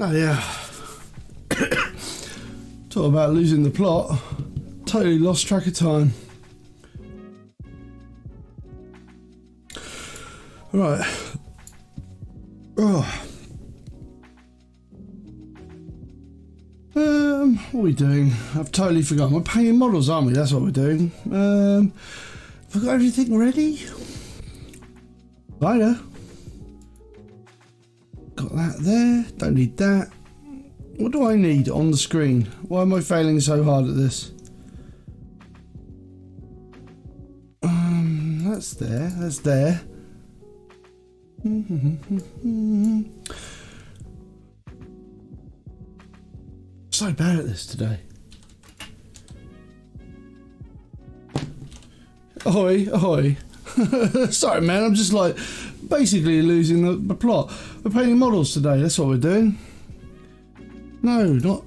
Oh yeah. Talk about losing the plot. Totally lost track of time. Right. Oh. What are we doing? I've totally forgotten. We're painting models, aren't we? That's what we're doing. Have I got everything ready? Righto. Got that there. Don't need that. What do I need on the screen? Why am I failing so hard at this? That's there. That's there. So bad at this today. Ahoy, ahoy. Sorry, man. I'm just like basically losing the plot. We're painting models today. That's what we're doing. No.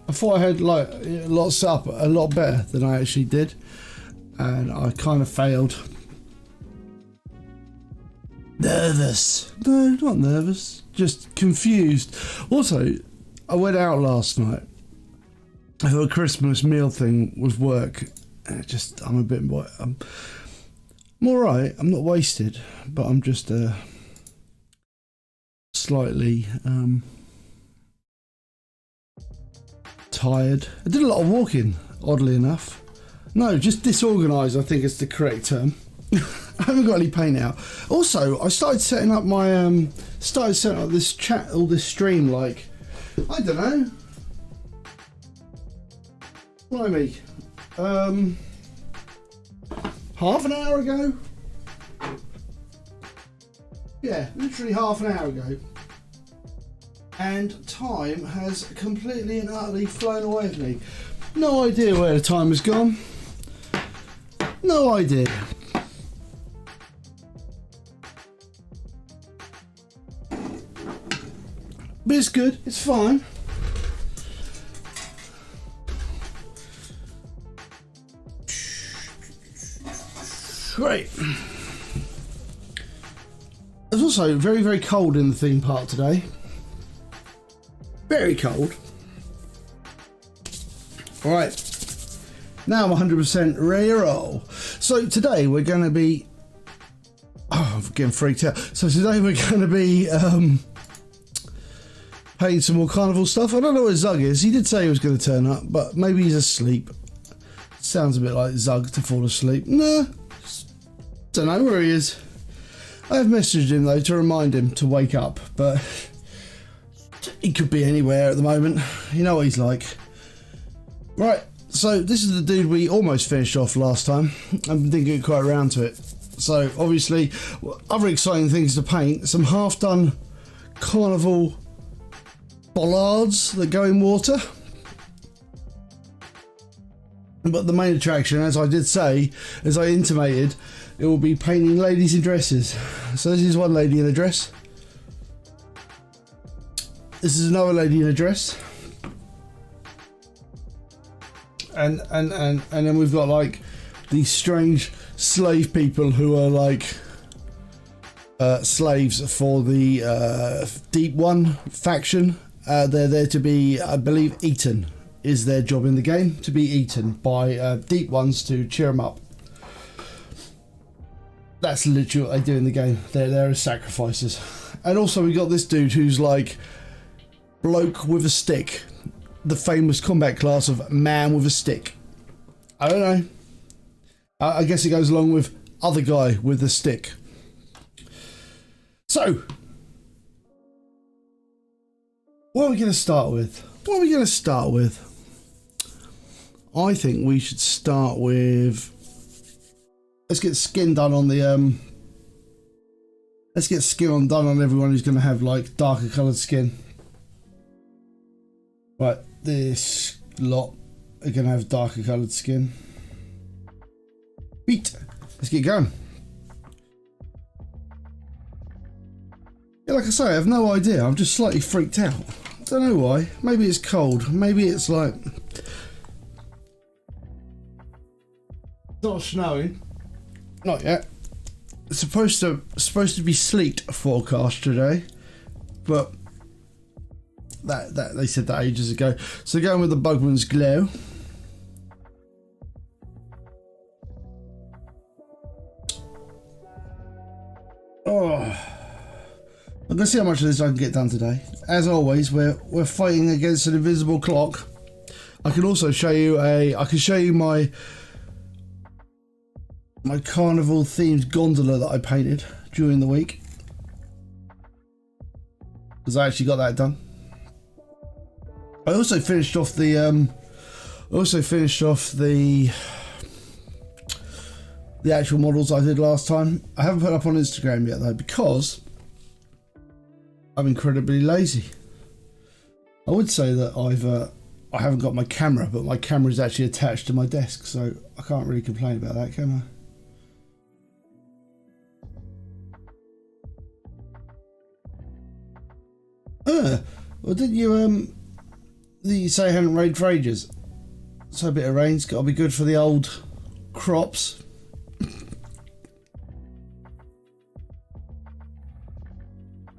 I thought I had like lots up a lot better than I actually did, and I kind of failed. Nervous. No, not nervous. Just confused. Also, I went out last night for a Christmas meal thing with work. I'm a bit. I'm alright. I'm not wasted, but I'm just slightly tired. I did a lot of walking, oddly enough. No, just disorganised, I think is the correct term. I haven't got any paint out. Also, I started setting up my this chat, all this stream, like, I don't know. Blimey. Half an hour ago? Yeah, literally half an hour ago. And time has completely and utterly flown away with me. No idea where the time has gone. No idea. But it's good, it's fine. Great. It's also very, very cold in the theme park today. Very cold. Alright. Now I'm 100% ready to roll. So today we're going to be... Oh, I'm getting freaked out. So today we're going to be painting some more carnival stuff. I don't know where Zug is. He did say he was going to turn up, but maybe he's asleep. Sounds a bit like Zug to fall asleep. Nah. Don't know where he is. I have messaged him though to remind him to wake up, but he could be anywhere at the moment. You know what he's like. Right, so this is the dude we almost finished off last time. I didn't get quite around to it. So obviously, other exciting things to paint. Some half-done carnival bollards that go in water. But the main attraction, as I did say, as I intimated, it will be painting ladies in dresses. So this is one lady in a dress. This is another lady in a dress. And then we've got like these strange slave people who are like slaves for the Deep One faction. They're there to be, I believe, eaten. Is their job in the game, to be eaten by Deep Ones to cheer them up. That's literally what they do in the game. They're there as sacrifices. And also we got this dude who's like bloke with a stick. The famous combat class of man with a stick. I don't know. I guess it goes along with other guy with a stick. So, what are we going to start with? What are we going to start with? I think we should start with... Let's get skin done on the... Let's get skin done on everyone who's going to have like darker coloured skin. Right, this lot are going to have darker coloured skin. Beat. Let's get going. Yeah, like I say, I have no idea. I'm just slightly freaked out. I don't know why. Maybe it's cold. Maybe it's like... It's not snowing. Not yet. It's supposed to be sleet forecast today. but that they said that ages ago. So going with the Bugman's Glow. Oh, I'm gonna see how much of this I can get done today. As always, we're fighting against an invisible clock. I can also show you my carnival themed gondola that I painted during the week, because I actually got that done. I also finished off the actual models I did last time. I haven't put up on Instagram yet though, because I'm incredibly lazy. I would say that I haven't got my camera, but my camera is actually attached to my desk, so I can't really complain about that, can I? Well, didn't you say it hadn't rained for ages? So a bit of rain's got to be good for the old crops.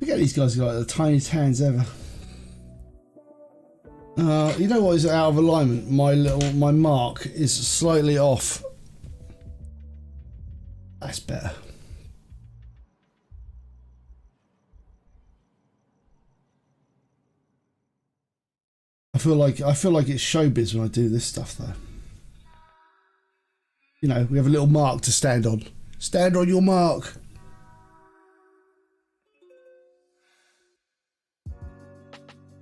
Look at these guys, got like the tiniest hands ever. You know what is out of alignment? My mark is slightly off. That's better. I feel like it's showbiz when I do this stuff though. You know, we have a little mark to stand on. Stand on your mark.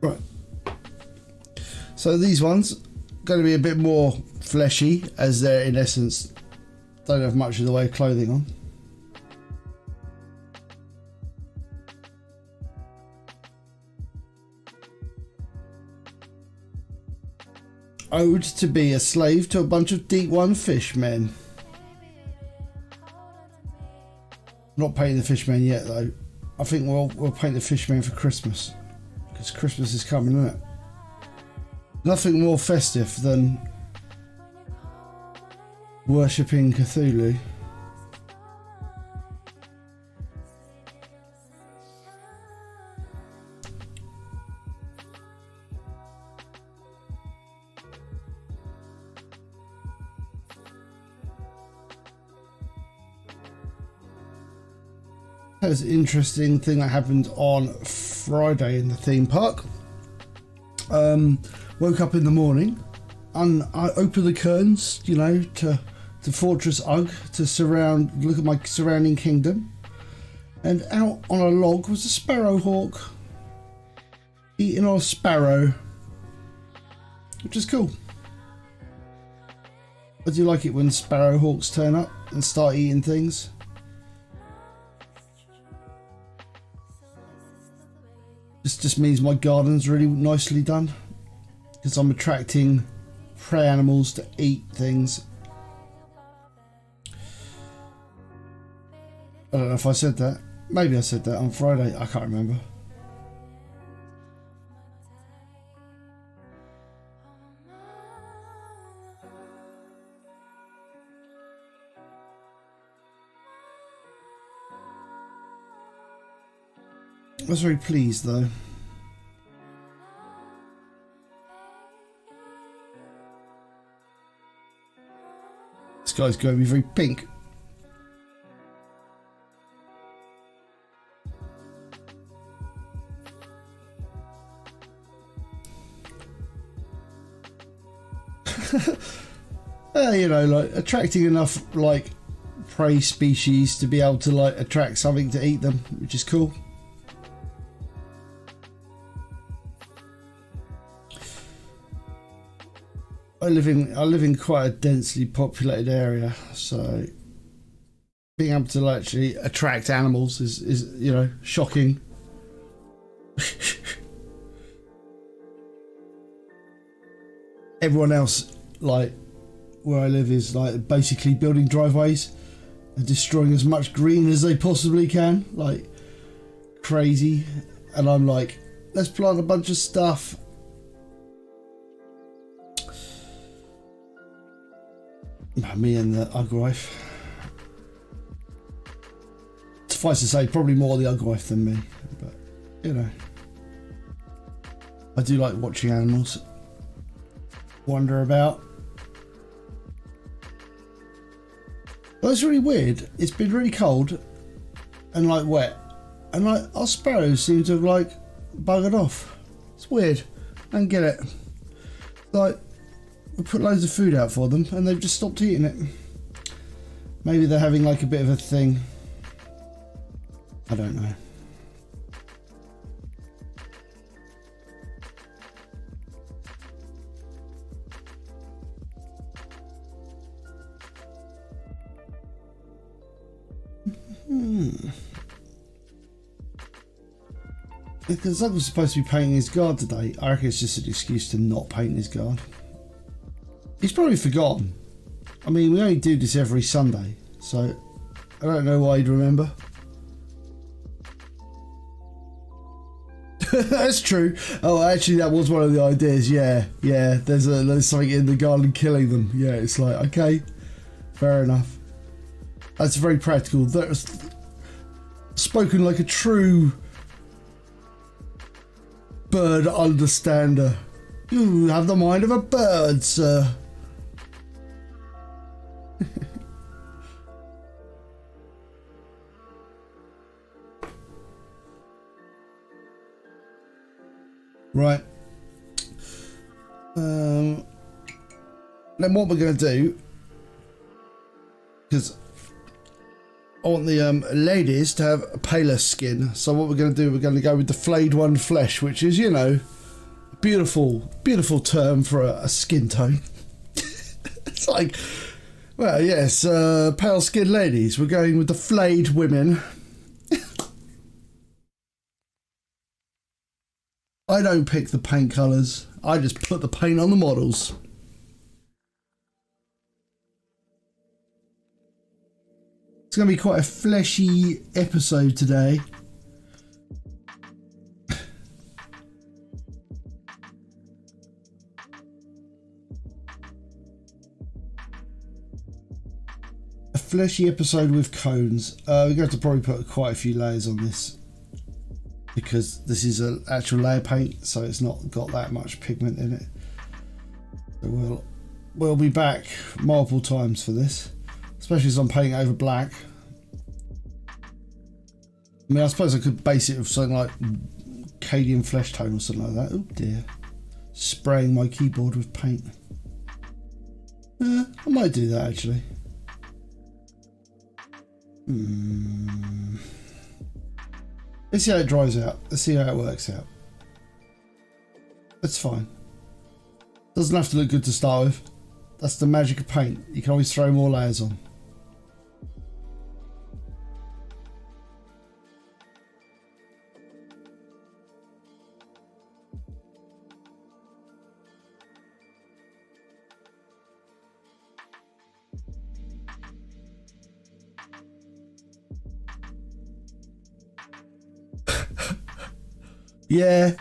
Right. So these ones are going to be a bit more fleshy, as they're in essence don't have much of the way of clothing on. Ode to be a slave to a bunch of deep one fishmen. Not painting the fishmen yet though. I think we'll paint the fishmen for Christmas, because Christmas is coming, isn't it? Nothing more festive than worshipping Cthulhu. There's an interesting thing that happened on Friday in the theme park. Woke up in the morning and I opened the curtains, you know, to Fortress Ug to look at my surrounding kingdom, and out on a log was a sparrow hawk eating on a sparrow, which is cool. I do like it when sparrow hawks turn up and start eating things. This just means my garden's really nicely done, because I'm attracting prey animals to eat things. I don't know if I said that. Maybe I said that on Friday. I can't remember. I was very pleased though. This guy's going to be very pink. You know, like attracting enough like prey species to be able to like attract something to eat them, which is cool. I live in quite a densely populated area, so being able to actually attract animals is you know, shocking. Everyone else, like where I live, is like basically building driveways and destroying as much green as they possibly can, like crazy. And I'm like, let's plant a bunch of stuff. Me and the Ug wife. Suffice to say, probably more the Ug wife than me, but you know. I do like watching animals wander about. But it's really weird. It's been really cold and like wet, and like our sparrows seem to have like buggered off. It's weird. I don't get it. Like we put loads of food out for them and they've just stopped eating it. Maybe they're having like a bit of a thing. I don't know. Because Zug was supposed to be painting his guard today. I reckon it's just an excuse to not paint his guard. He's probably forgotten. I mean, we only do this every Sunday, so I don't know why he'd remember. That's true. Oh, actually, that was one of the ideas. Yeah. There's something in the garden killing them. Yeah, it's like, okay, fair enough. That's very practical. That's spoken like a true bird understander. You have the mind of a bird, sir. Right. Then what we're going to do, because I want the ladies to have a paler skin, so what we're going to do, we're going to go with the flayed one flesh, which is, you know, a beautiful term for a skin tone. It's like, well, yes, pale skinned ladies, we're going with the flayed women. I don't pick the paint colours, I just put the paint on the models. It's going to be quite a fleshy episode today. A fleshy episode with cones. We're going to have to probably put quite a few layers on this, because this is an actual layer paint, so it's not got that much pigment in it. So we'll be back multiple times for this, especially as I'm painting over black. I mean, I suppose I could base it with something like Cadian flesh tone or something like that. Oh dear, spraying my keyboard with paint. I might do that actually. Let's see how it dries out. Let's see how it works out. That's fine. Doesn't have to look good to start with. That's the magic of paint. You can always throw more layers on.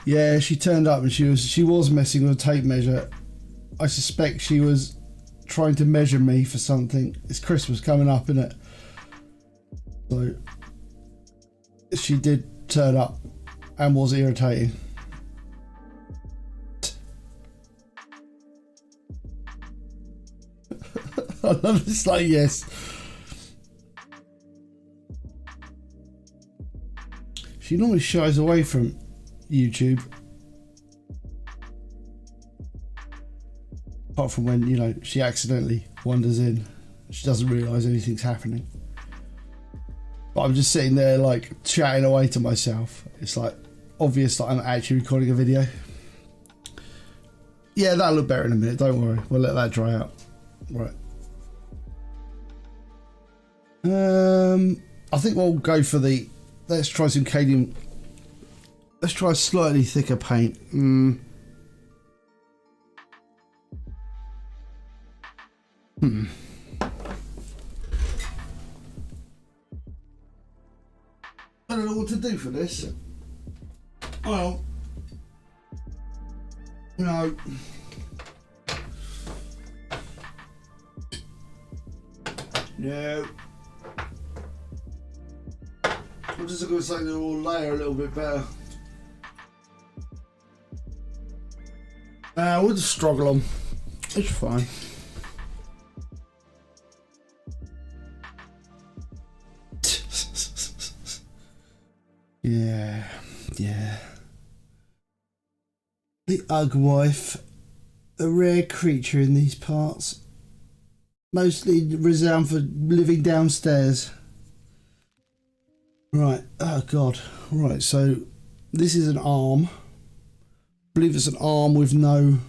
Yeah, she turned up and she was messing with a tape measure. I suspect she was trying to measure me for something. It's Christmas coming up, isn't it? So she did turn up and was irritating. I'm just like, yes. She normally shies away from YouTube, apart from when, you know, she accidentally wanders in. She doesn't realise anything's happening. But I'm just sitting there like chatting away to myself. It's like obvious that I'm actually recording a video. Yeah, that'll look better in a minute, don't worry. We'll let that dry out. Right. I think we'll go for the, let's try some Cadian. Let's try slightly thicker paint. I don't know what to do for this. Well, no. No. I'm just going to say they will layer a little bit better. We'll just struggle on. It's fine. Yeah. The Ug wife, a rare creature in these parts. Mostly renowned for living downstairs. Right, oh god. Right, so this is an arm. I believe it's an arm with no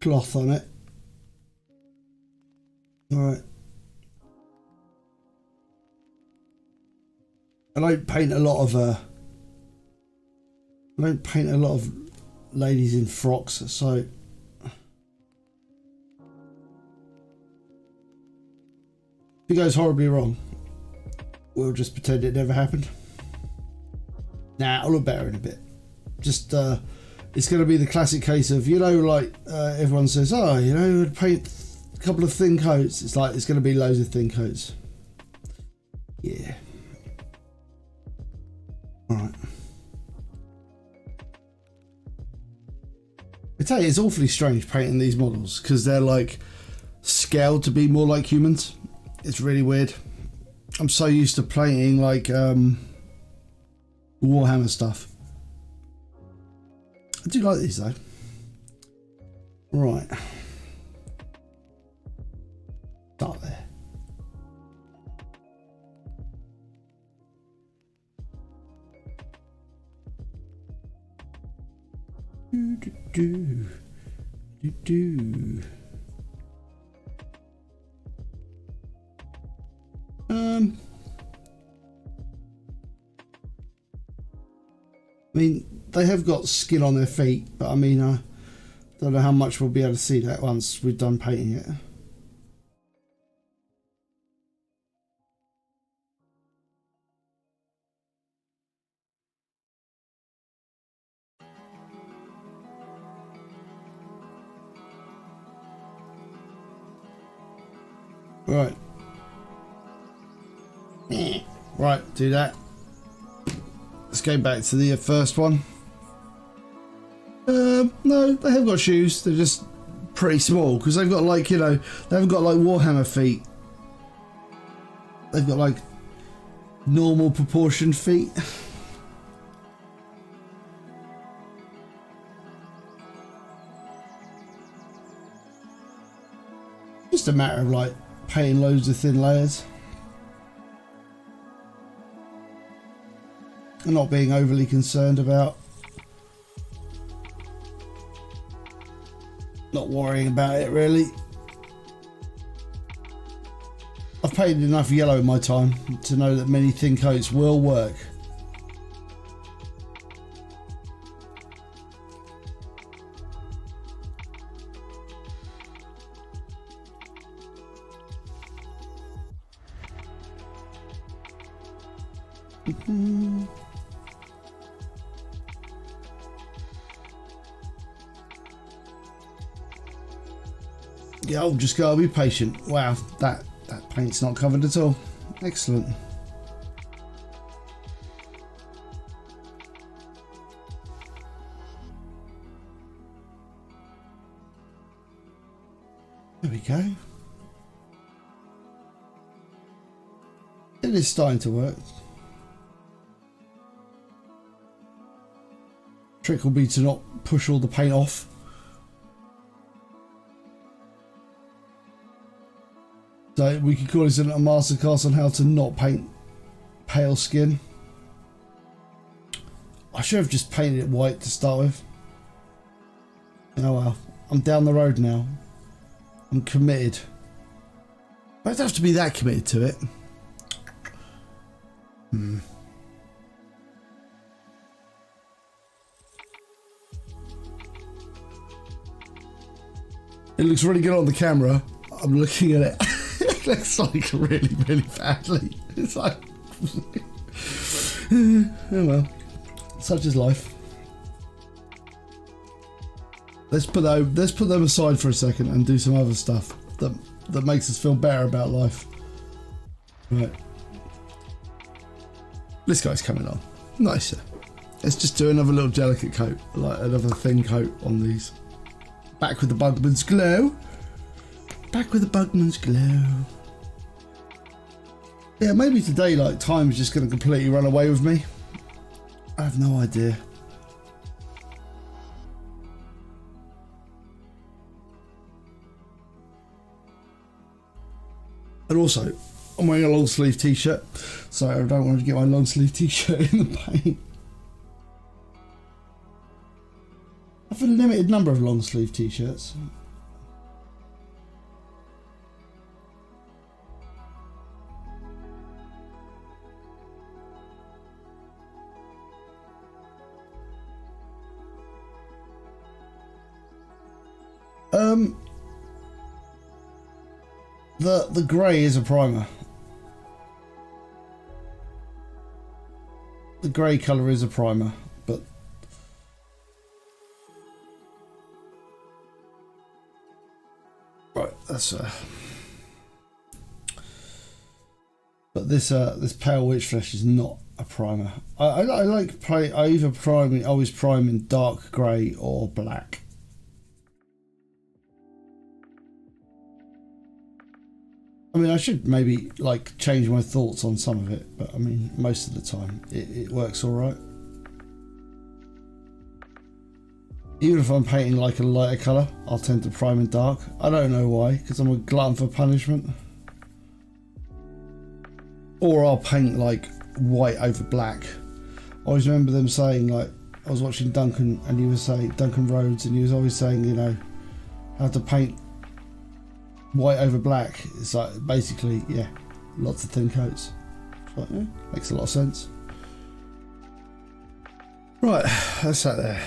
cloth on it. Alright. I don't paint a lot of ladies in frocks, so if it goes horribly wrong, we'll just pretend it never happened. Nah, I'll look better in a bit. Just it's going to be the classic case of, you know, like everyone says, oh, you know, paint a couple of thin coats. It's like it's going to be loads of thin coats. Yeah. All right. I tell you, it's awfully strange painting these models because they're like scaled to be more like humans. It's really weird. I'm so used to painting like Warhammer stuff. I do like these though. Right. Start there. I mean, they have got skin on their feet, but I mean, I don't know how much we'll be able to see that once we've done painting it. Right. Right, do that. Let's go back to the first one. No, they have got shoes. They're just pretty small because they've got like, you know, they haven't got like Warhammer feet. They've got like normal proportioned feet. Just a matter of like painting loads of thin layers. And not being overly concerned about, not worrying about it really. I've painted enough yellow in my time to know that many thin coats will work. Yeah, I'll just gotta be patient. Wow, that paint's not covered at all. Excellent. There we go. It is starting to work. Trick will be to not push all the paint off. So we could call this a masterclass on how to not paint pale skin. I should have just painted it white to start with. Oh well, I'm down the road now. I'm committed. I don't have to be that committed to it. It looks really good on the camera. I'm looking at it. It looks like really, really badly. It's like, oh well, such is life. Let's put them aside for a second and do some other stuff that makes us feel better about life. Right. This guy's coming on. Nicer. Let's just do another little delicate coat, like another thin coat on these. Back with the Bugman's glow. Back with the Bugman's glow. Yeah, maybe today, like, time's just going to completely run away with me. I have no idea. And also, I'm wearing a long sleeve t-shirt, so I don't want to get my long sleeve t-shirt in the paint. I have a limited number of long sleeve t-shirts. The grey is a primer. The grey colour is a primer, but right, that's but this pale witch flesh is not a primer. I always prime in dark grey or black. I mean, I should maybe like change my thoughts on some of it, but I mean, most of the time it works all right. Even if I'm painting like a lighter colour, I'll tend to prime in dark. I don't know why, because I'm a glutton for punishment. Or I'll paint like white over black. I always remember them saying, like, I was watching Duncan and he was saying, Duncan Rhodes, and he was always saying, you know, how to paint white over black. It's like basically, yeah, lots of thin coats. Like, yeah, makes a lot of sense. Right, that's that there.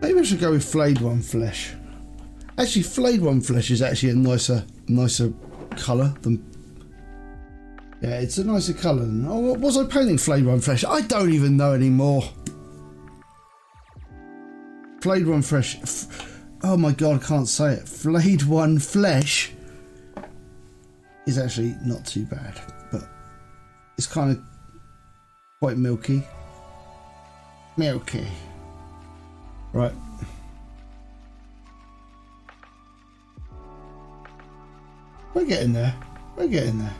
Maybe I should go with flayed one flesh. Actually, flayed one flesh is actually a nicer colour than. Yeah, it's a nicer colour than. Oh, what was I painting flayed one flesh? I don't even know anymore. Flayed one flesh. Oh my god, I can't say it. Flayed one flesh is actually not too bad, but it's kind of quite milky. Milky. Right. We're getting there. We're getting there.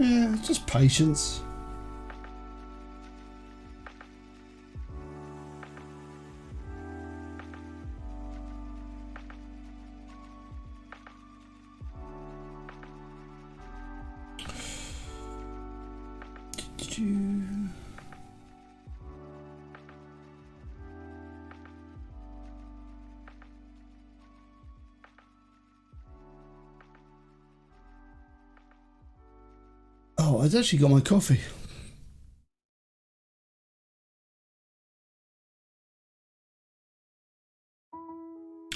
Yeah, just patience. Oh, I'd actually got my coffee.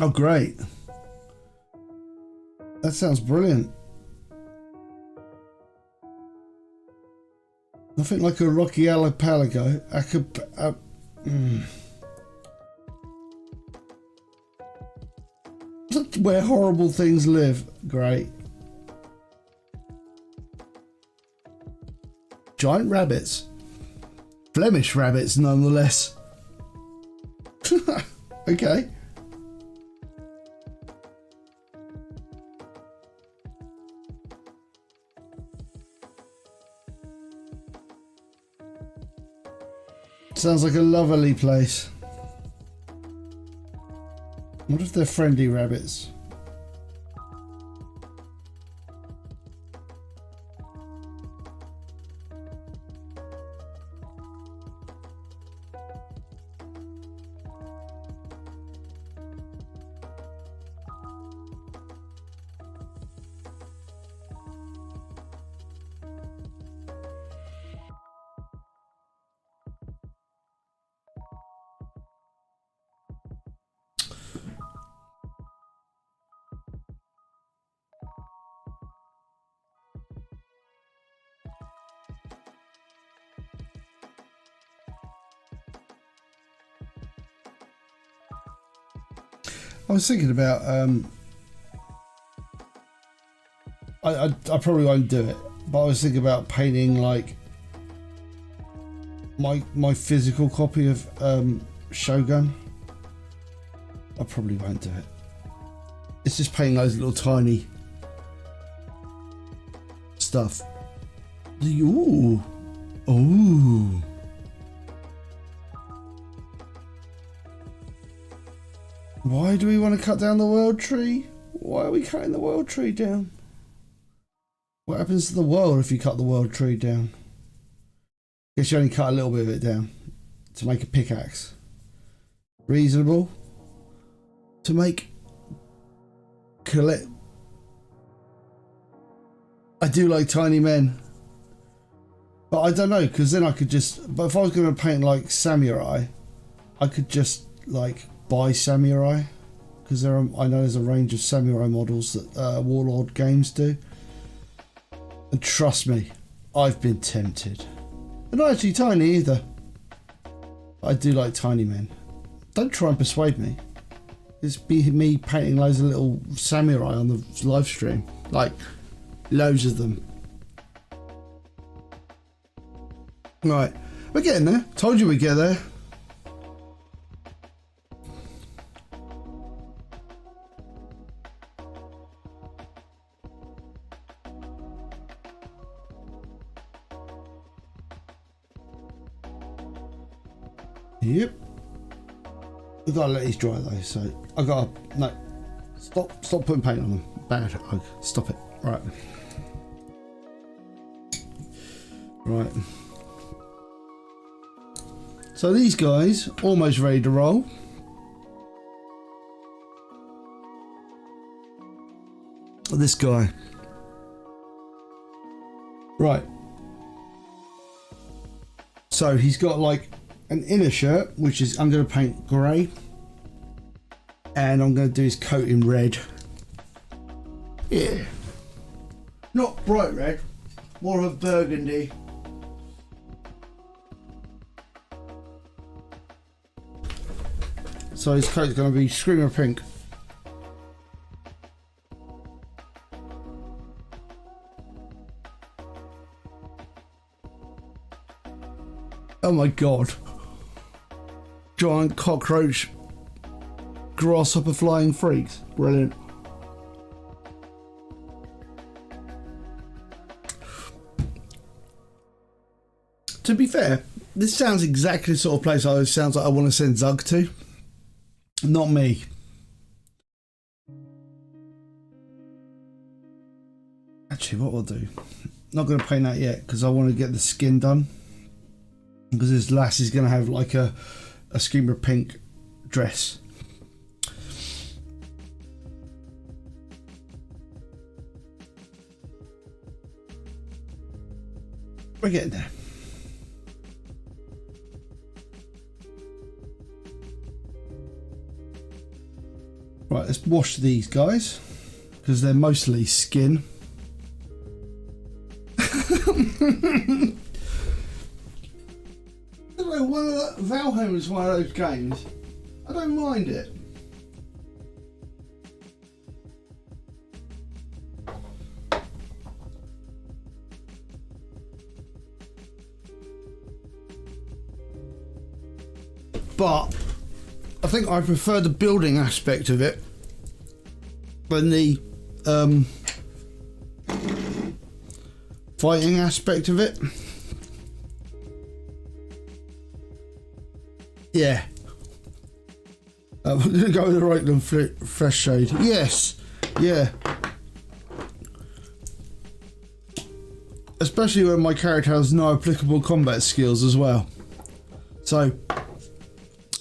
Oh, great. That sounds brilliant. Nothing like a Rocky Archipelago. Where horrible things live. Great. Giant rabbits. Flemish rabbits, nonetheless. Okay. Sounds like a lovely place. What if they're friendly rabbits? I was thinking about I probably won't do it, but I was thinking about painting like my physical copy of Shogun. I probably won't do it. It's just painting those little tiny stuff. Ooh. Ooh. Why do we want to cut down the world tree? Why are we cutting the world tree down? What happens to the world if you cut the world tree down? Guess you only cut a little bit of it down to make a pickaxe. Reasonable. To make collect. I do like tiny men, but I don't know, because then I could just. But if I was going to paint like samurai, I could just like buy samurai, because there are. I know there's a range of samurai models that Warlord Games do, and trust me, I've been tempted. They're not actually tiny either. But I do like tiny men. Don't try and persuade me. It's be me painting loads of little samurai on the live stream, like loads of them. Right, we're getting there. Told you we'd get there. Yep. We've got to let these dry though, so I gotta no. Stop putting paint on them. Bad Ug. Stop it. Right. Right. So these guys almost ready to roll. This guy. Right. So he's got like an inner shirt, which is I'm going to paint grey, and I'm going to do his coat in red. Yeah, not bright red, more of a burgundy. So his coat's going to be screamer pink. Oh my god. Giant cockroach grasshopper flying freaks. Brilliant. To be fair, this sounds exactly the sort of place it sounds like I want to send Zug to. Not me. Actually, what we'll do, not going to paint that yet because I want to get the skin done. Because this lass is going to have like a screamer pink dress. We're getting there. Right, let's wash these guys because they're mostly skin. Valheim is one of those games. I don't mind it. But I think I prefer the building aspect of it than the fighting aspect of it. Yeah. I'm going to go with the Reichland fresh shade. Yes. Yeah. Especially when my character has no applicable combat skills as well. So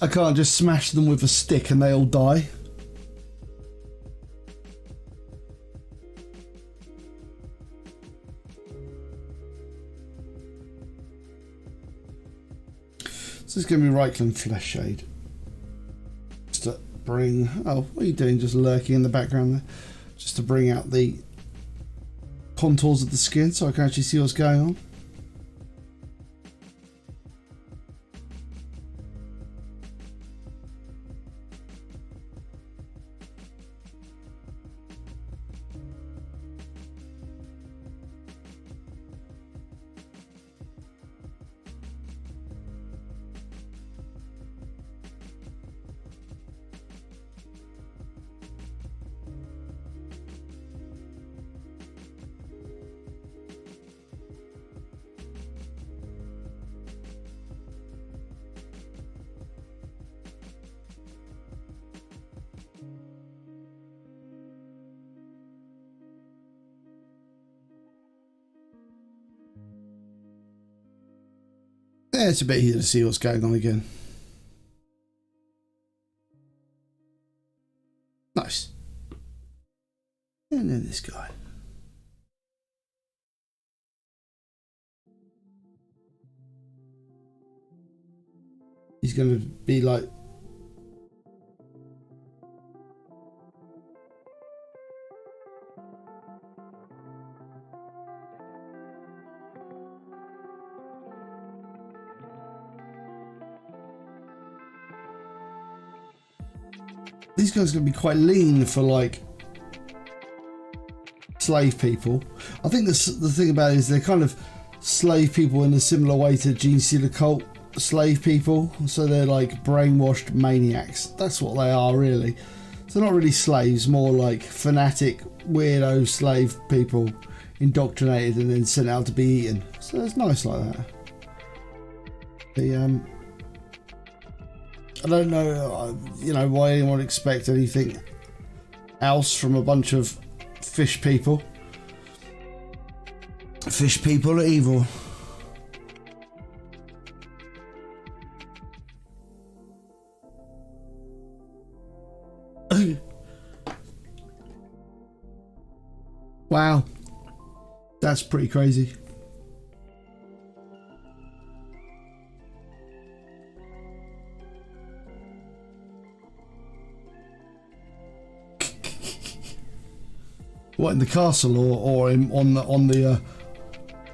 I can't just smash them with a stick and they all die. So it's going to be Reichland flesh shade. Just to bring... Oh, what are you doing? Just lurking in the background there. Just to bring out the contours of the skin so I can actually see what's going on. Yeah, it's a bit easier to see what's going on again. Nice. And then this guy. He's going to be like... These guys are going to be quite lean for like slave people. I think the thing about it is they're kind of slave people in a similar way to Gene Stealer cult slave people. So they're like brainwashed maniacs. That's what they are really. So not really slaves, more like fanatic weirdo slave people indoctrinated and then sent out to be eaten. So it's nice like that. The I don't know, you know, why anyone would expect anything else from a bunch of fish people. Fish people are evil. Wow. That's pretty crazy. What, in the castle or on the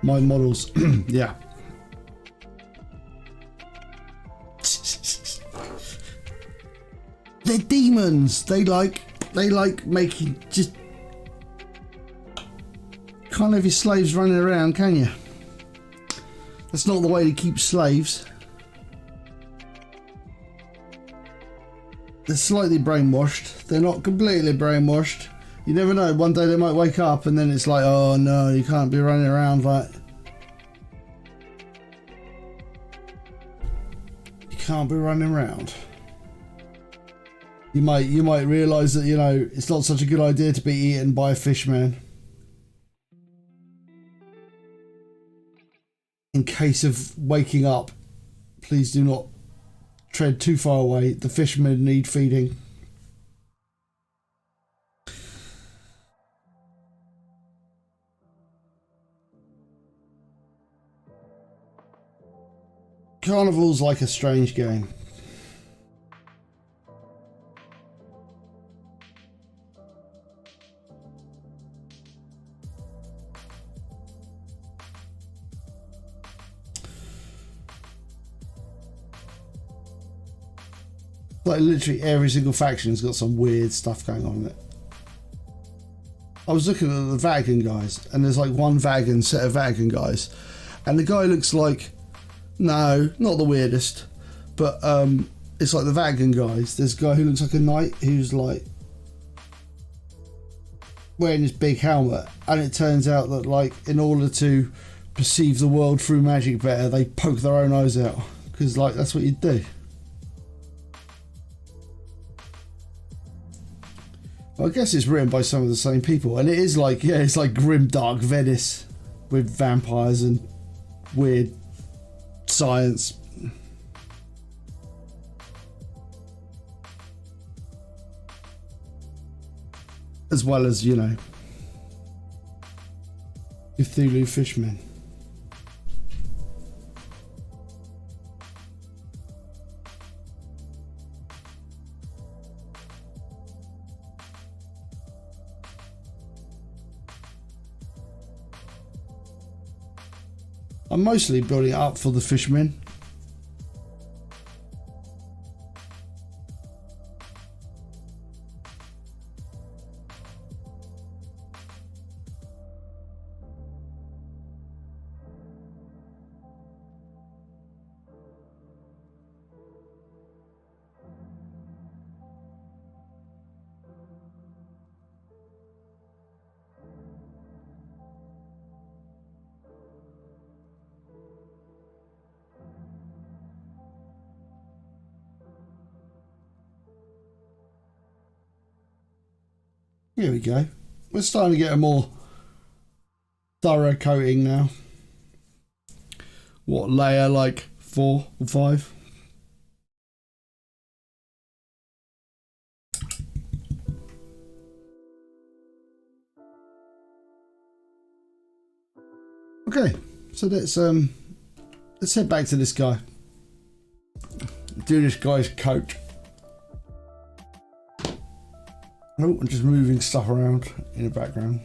my models? Yeah. They're demons. They like making just can't have your slaves running around, can you? That's not the way to keep slaves. They're slightly brainwashed. They're not completely brainwashed. You never know, one day they might wake up and then it's like, oh no, you can't be running around like... You can't be running around. You might realise that, you know, it's not such a good idea to be eaten by a fish man. In case of waking up, please do not tread too far away. The fishermen need feeding. Carnival's like a strange game. Like literally every single faction's got some weird stuff going on in it. I was looking at the Vatican guys, and there's like one Vatican set of Vatican guys, and the guy looks like, no, not the weirdest, but it's like the Vatican guys. There's a guy who looks like a knight who's like wearing this big helmet, and it turns out that like in order to perceive the world through magic better, they poke their own eyes out, because like that's what you'd do. Well, I guess it's written by some of the same people, and it is like, yeah, it's like grim dark Venice with vampires and weird science. As well as, you know, Cthulhu fishmen. I'm mostly building it up for the fishermen. Here we go. We're starting to get a more thorough coating now. What, layer like 4 or 5. Okay, so let's head back to this guy. Do this guy's coat. Oh, I'm just moving stuff around in the background.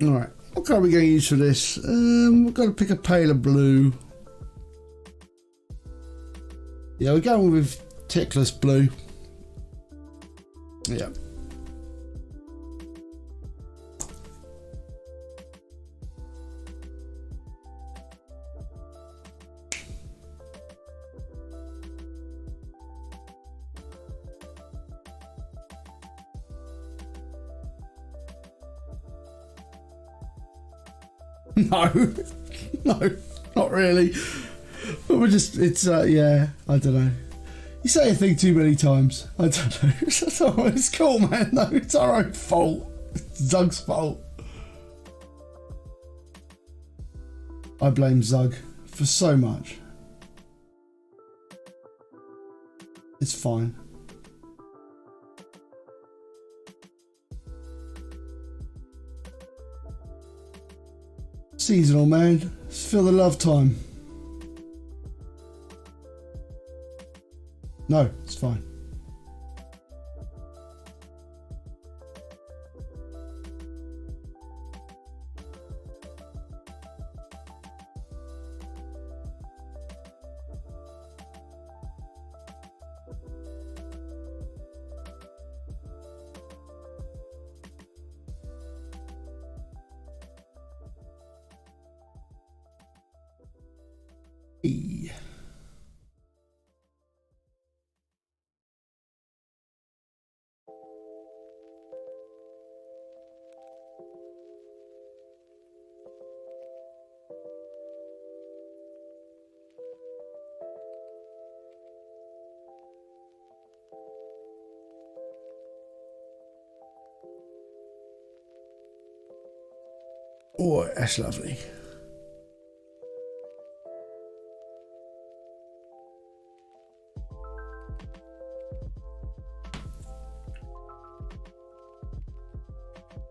Alright, what colour are we going to use for this? We're going to pick a paler blue. Yeah, we're going with Tickless blue. Yeah. No, no, not really. But we're just, it's, yeah, I don't know. You say a thing too many times. I don't know. It's cool, man. No, it's our own fault. It's Zug's fault. I blame Zug for so much. It's fine. Seasonal, man. Feel the love time. No, it's fine. E. Oh, that's lovely.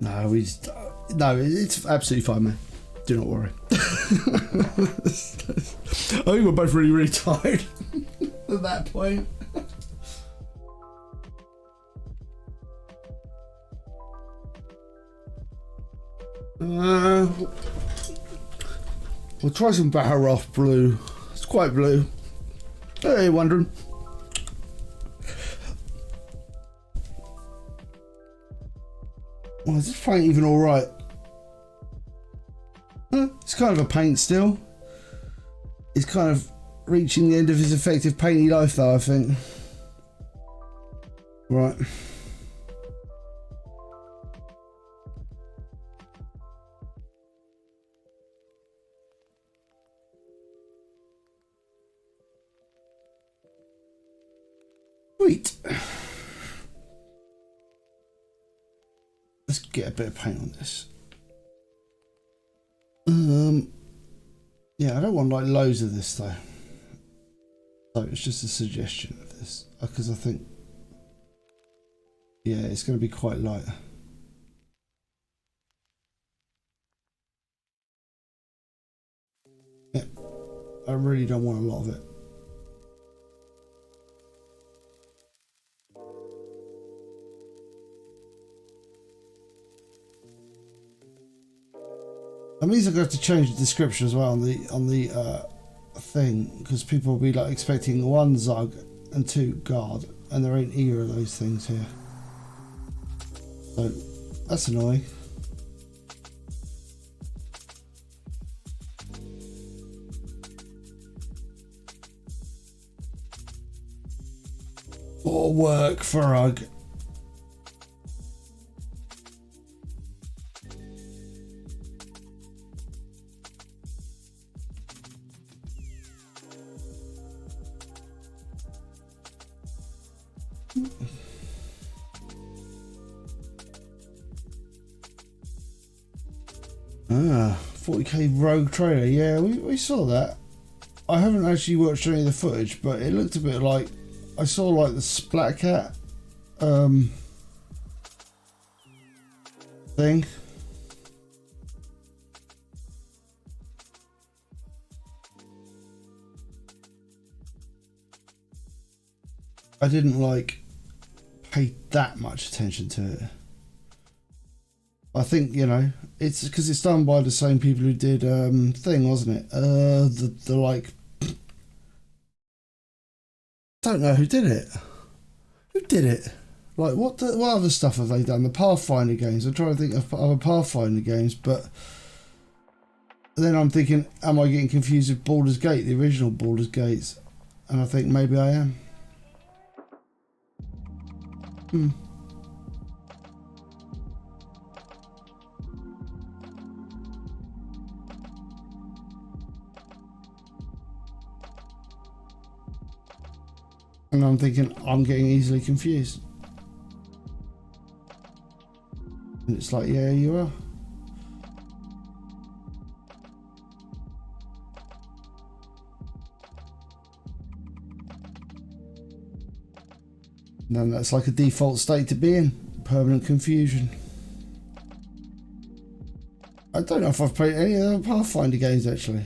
No, no, it's absolutely fine, man. Do not worry. I think we're both really, really tired at that point. We'll try some Baharoff blue. It's quite blue. Hey, wondering. Oh, is this paint even alright? It's kind of a paint still. It's kind of reaching the end of his effective painty life though, I think. Right. Sweet. Let's get a bit of paint on this. Yeah, I don't want like loads of this though. So it's just a suggestion of this because I think, yeah, it's going to be quite light. Yeah, I really don't want a lot of it. That means I'm going to have to change the description as well on the thing because people will be like expecting 1 Zug and 2 Guard, and there ain't either of those things here. So that's annoying. More work for Ug. Ah, 40k rogue trailer. Yeah, we saw that. I haven't actually watched any of the footage, but it looked a bit like I saw like the Splatcat thing. I didn't like pay that much attention to it. I think, you know, it's because it's done by the same people who did thing, wasn't it? The like, don't know who did it. Who did it? Like, what other stuff have they done? The Pathfinder games. I'm trying to think of other Pathfinder games, but then I'm thinking, am I getting confused with Baldur's Gate, the original Baldur's Gates? And I think maybe I am. And I'm thinking, I'm getting easily confused. And it's like, yeah, you are. And then that's like a default state to be in. Permanent confusion. I don't know if I've played any of the Pathfinder games actually.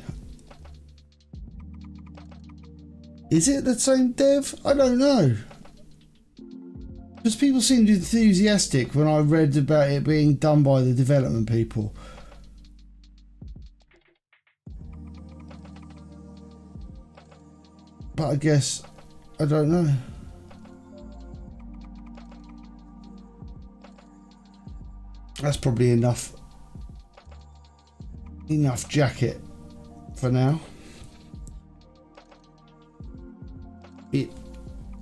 Is it the same dev? I don't know. Because people seemed enthusiastic when I read about it being done by the development people. But I guess, I don't know. That's probably enough jacket for now.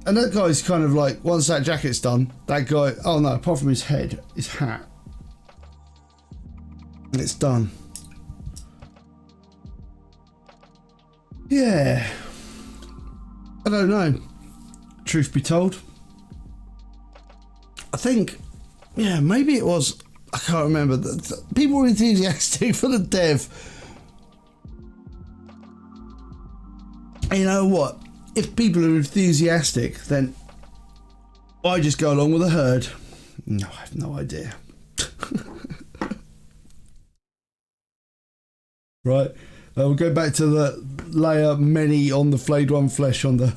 And that guy's kind of like, once that jacket's done, that guy, oh no, apart from his head, his hat, and it's done. Yeah, I don't know, truth be told. I think, yeah, maybe it was, I can't remember, people were enthusiastic for the dev. And you know what? If people are enthusiastic, then I just go along with the herd. No, I have no idea. Right, we'll go back to the layer many on the flayed one flesh on the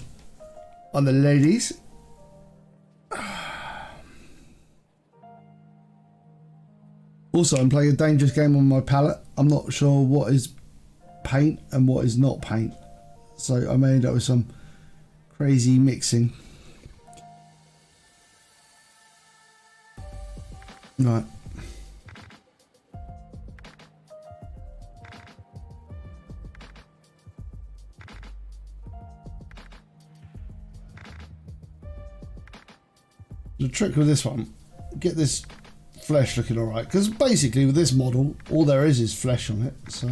ladies. Also, I'm playing a dangerous game on my palette. I'm not sure what is paint and what is not paint, so I may end up with some crazy mixing. Right. The trick with this one, get this flesh looking alright, because basically with this model, all there is flesh on it, so.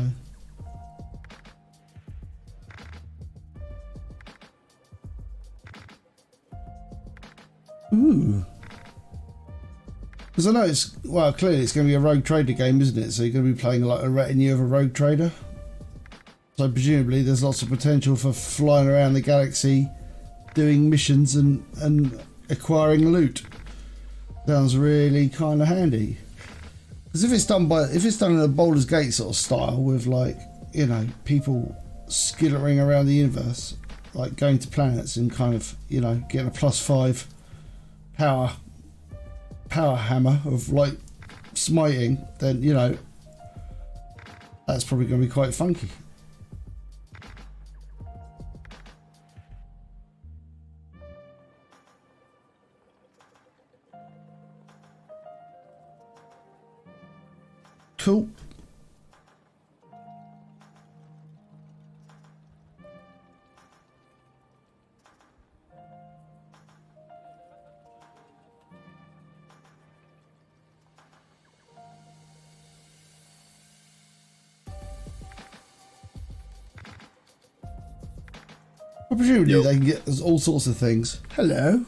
Ooh. Because I know it's, well, clearly it's going to be a rogue trader game, isn't it? So you're going to be playing like a retinue of a rogue trader. So presumably there's lots of potential for flying around the galaxy, doing missions and acquiring loot. Sounds really kind of handy. Because if it's done in a Baldur's Gate sort of style with, like, you know, people skittering around the universe, like going to planets and kind of, you know, getting a +5 power hammer of like smiting, then, you know, that's probably going to be quite funky. Cool. Well, presumably they can get all sorts of things. Hello.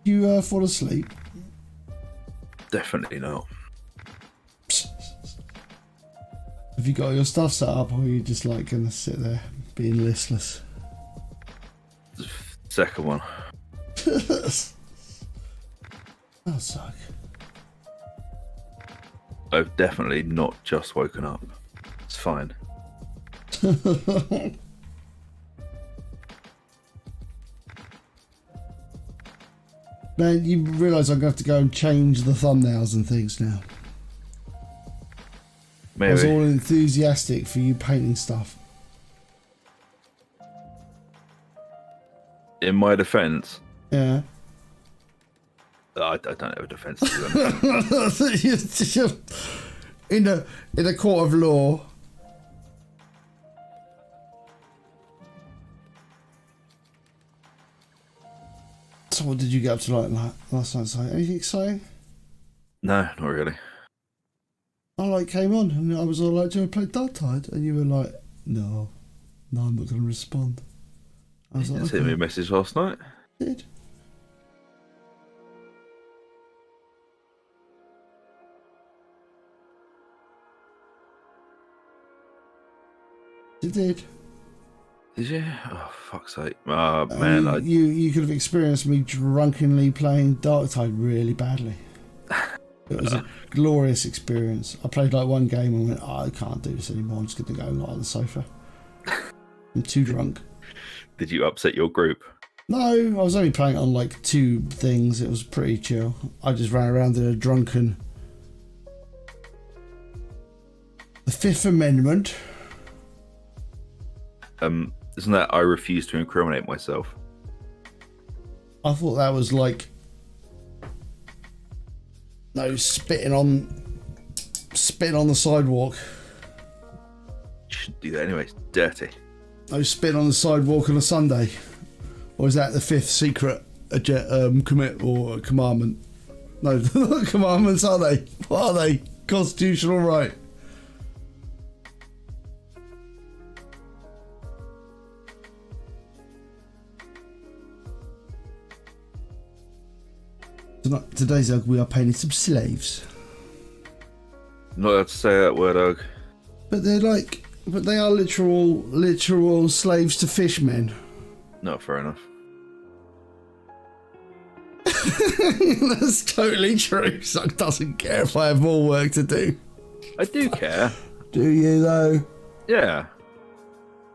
You fall asleep? Definitely not. Have you got your stuff set up, or are you just like gonna sit there being listless? Second one. Oh, Zug. I've definitely not just woken up. It's fine. Man, you realise I'm going to have to go and change the thumbnails and things now. Maybe. I was all enthusiastic for you painting stuff. In my defence, Yeah. I don't have a defence. in a court of law. So what did you get up to like last night? Anything exciting? No, not really. I like came on and I was all like, "Do you want to play Dark Tide?" And you were like, "No, I'm not going to respond." I was like, Sent me a message last night. Did. You did. Did you? Oh, fuck's sake. Oh, man. You could have experienced me drunkenly playing Dark Tide really badly. It was a glorious experience. I played like one game and went, I can't do this anymore. I'm just going to go and lie on the sofa. I'm too drunk. Did you upset your group? No, I was only playing on like 2 things. It was pretty chill. I just ran around in a drunken... The Fifth Amendment. Isn't that I refuse to incriminate myself? I thought that was like... No, spitting on the sidewalk. You shouldn't do that anyway. It's dirty. No, spitting on the sidewalk on a Sunday. Or is that the 5th secret commit or commandment? No, commandments, are they? What are they? Constitutional right. Today's Ug, we are painting some slaves. Not allowed to say that word, Ug. But they are literal slaves to fishmen. No, fair enough. That's totally true. Zug doesn't care if I have more work to do. I do care. Do you though? Yeah.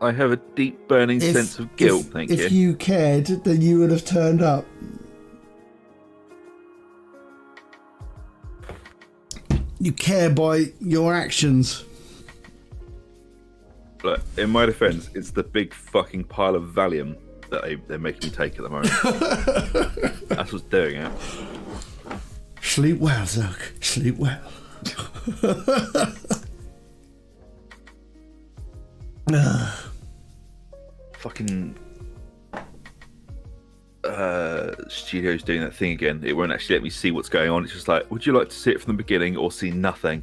I have a deep burning sense of guilt, thank you. If you cared, then you would have turned up. You care by your actions. Look, in my defence, it's the big fucking pile of Valium that they're making me take at the moment. That's what's doing it. Sleep well, Zug. Sleep well. Fucking studio's doing that thing again. It won't actually let me see what's going on. It's just like, would you like to see it from the beginning or see nothing?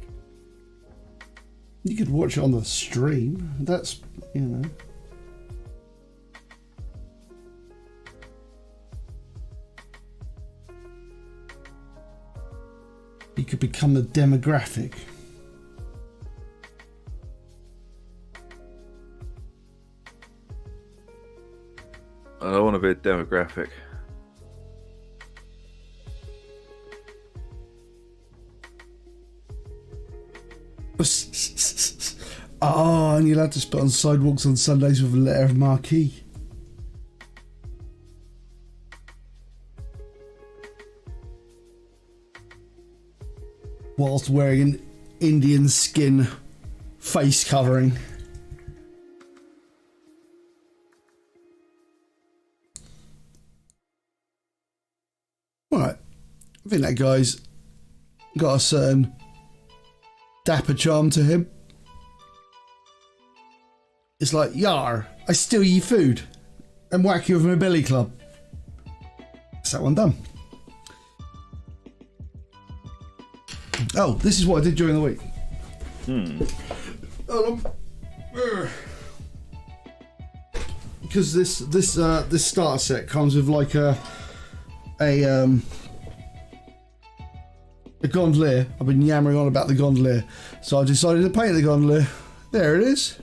You could watch it on the stream. That's, you know. You could become the demographic. I don't want to be a demographic. Oh, and you're allowed to spit on sidewalks on Sundays with a letter of marquee. Whilst wearing an Indian skin face covering. Alright, I think that guy's got a certain dapper charm to him. It's like, yar, I steal ye food and whack you with my billy club. That's that one done. Oh, this is what I did during the week. Because this starter set comes with like a gondolier. I've been yammering on about the gondolier, so I decided to paint the gondolier. There it is.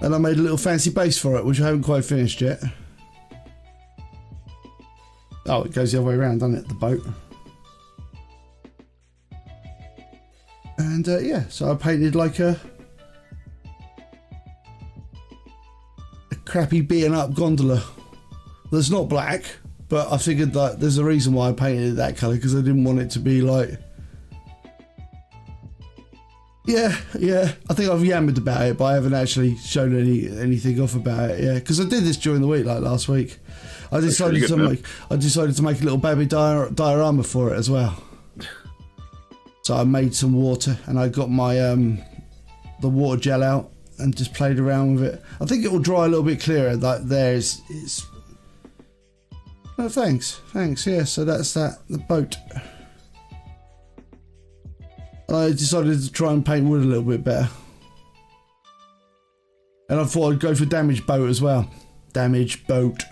And I made a little fancy base for it, which I haven't quite finished yet. Oh, it goes the other way around, doesn't it? The boat. And yeah, so I painted like a crappy beaten up gondola that's not black, but I figured that there's a reason why I painted it that colour, because I didn't want it to be like... Yeah, I think I've yammered about it, but I haven't actually shown anything off about it. Yeah, because I did this during the week, like last week. I decided to make a little baby diorama for it as well. So I made some water, and I got my the water gel out and just played around with it. I think it will dry a little bit clearer. Like it's. Oh, thanks. Yeah, so that's that. The boat. I decided to try and paint wood a little bit better. And I thought I'd go for damaged boat as well. Damaged boat.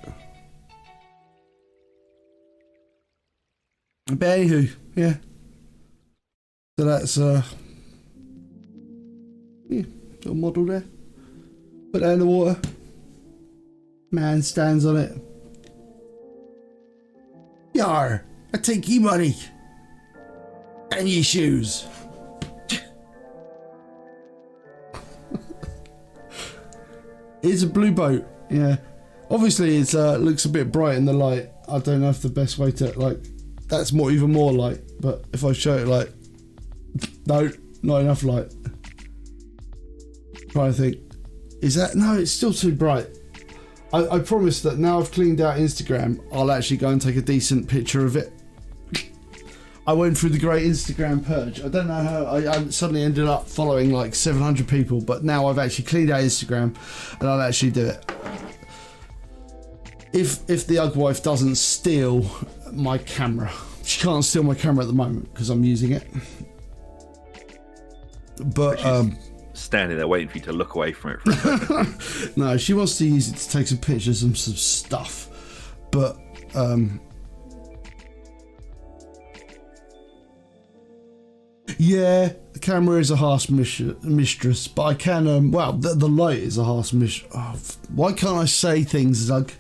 But anywho, yeah. So that's yeah, little model there. Put that in the water. Man stands on it. Yar, I take ye money. And ye shoes. It's a blue boat, yeah. Obviously, it looks a bit bright in the light. I don't know if the best way to, like, that's even more light. But if I show it, like, no, not enough light. Trying to think, is that, no, it's still too bright. I promise that now I've cleaned out Instagram, I'll actually go and take a decent picture of it. I went through the great Instagram purge. I don't know how I suddenly ended up following like 700 people, but now I've actually cleaned out Instagram and I'll actually do it. If the Ug wife doesn't steal my camera. She can't steal my camera at the moment because I'm using it. But standing there waiting for you to look away from it for a second. No, she wants to use it to take some pictures and some stuff. But yeah, the camera is a harsh mistress, but I can, well, the light is a harsh mistress. Oh, why can't I say things, Zug?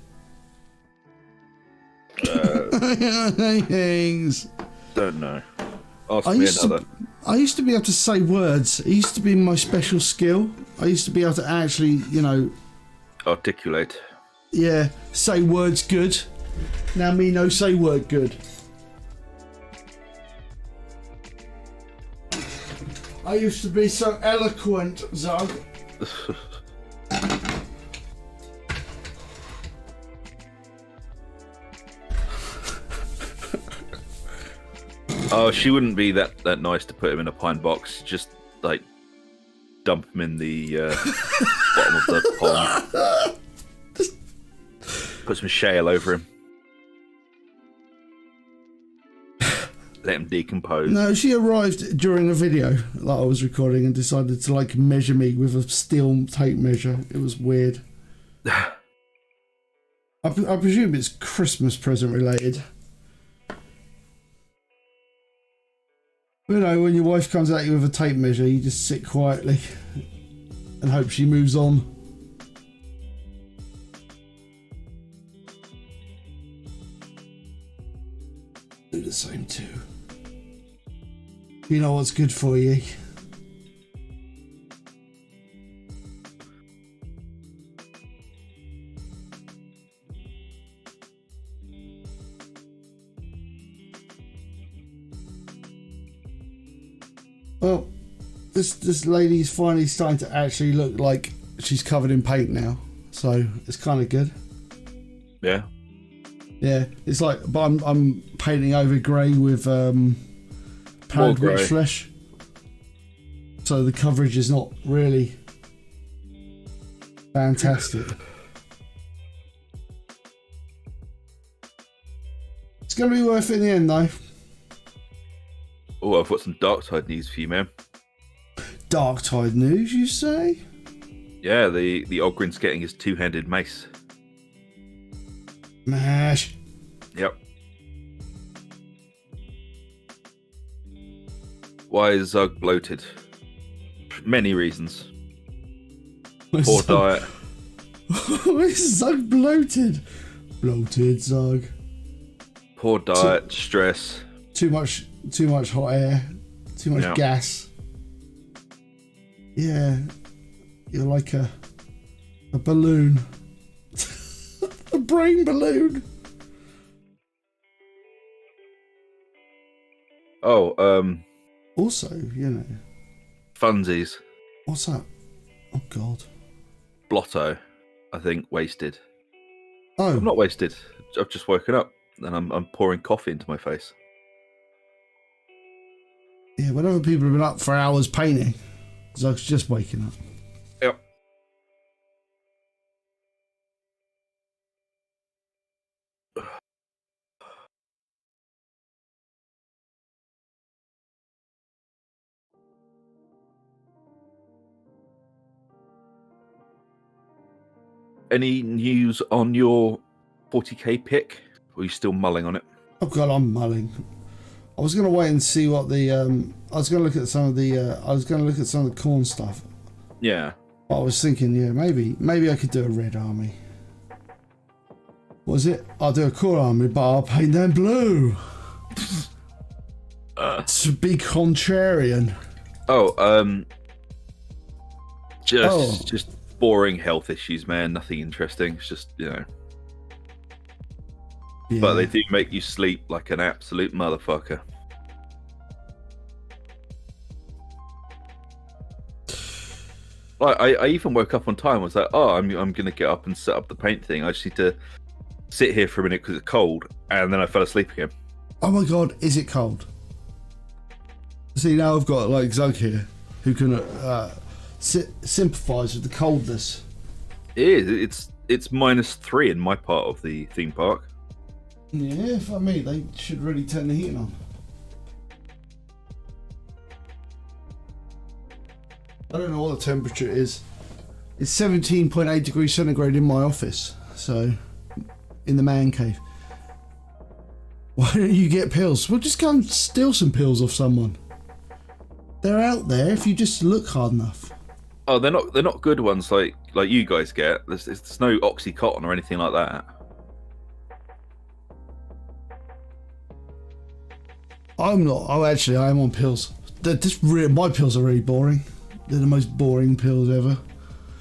Things. Don't know. Ask me another. I used to be able to say words. It used to be my special skill. I used to be able to actually, articulate. Yeah, say words good. Now me no say word good. I used to be so eloquent, Zug. Oh, she wouldn't be that nice to put him in a pine box. Just like dump him in the bottom of the pond. Put some shale over him. Let him decompose. No, she arrived during a video that I was recording and decided to like measure me with a steel tape measure. It was weird. I presume it's Christmas present related. You know, when your wife comes at you with a tape measure, you just sit quietly and hope she moves on. Do the same too. You know what's good for you. Well, this lady's finally starting to actually look like she's covered in paint now, so it's kind of good. Yeah. Yeah, it's like, but I'm painting over grey with powdered witch flesh, so the coverage is not really fantastic. It's going to be worth it in the end, though. Oh, I've got some dark side news for you, man. Dark tide news, you say? Yeah, the Ogren's getting his two-handed mace. Mash. Yep. Why is Zug bloated? Many reasons. Where's Poor Zug? diet. Where's Zug bloated? Bloated Zug. Poor diet, stress. Too much hot air. Too much gas. Yeah. You're like a balloon. A brain balloon. Oh, Also, you know. funsies. What's that? Oh, God. Blotto, I think, wasted. Oh. I'm not wasted. I've just woken up and I'm pouring coffee into my face. Yeah, whenever people have been up for hours painting, Zug's just waking up. Yep. Any news on your 40k pick? Or are you still mulling on it? Oh, God, I'm mulling. I was going to wait and see what the I was going to look at some of the corn stuff. Yeah. But I was thinking, yeah, maybe I could do a red army. What was it? I'll do a core army, but I'll paint them blue. To be contrarian. Just boring health issues, man. Nothing interesting. It's just, you know. Yeah. But they do make you sleep like an absolute motherfucker. Like, I even woke up on time. I was like, oh, I'm gonna get up and set up the paint thing. I just need to sit here for a minute because it's cold, and then I fell asleep again. Oh my God, is it cold? See, now I've got like Zug here, who can sympathise with the coldness. It is. It's -3 in my part of the theme park. Yeah, for me, they should really turn the heating on. I don't know what the temperature is. It's 17.8 degrees centigrade in my office, so in the man cave. Why don't you get pills? We'll just go and steal some pills off someone. They're out there if you just look hard enough. Oh, they're not good ones like you guys get. There's no Oxycontin or anything like that. I'm not. Oh, actually, I am on pills. My pills are really boring. They're the most boring pills ever.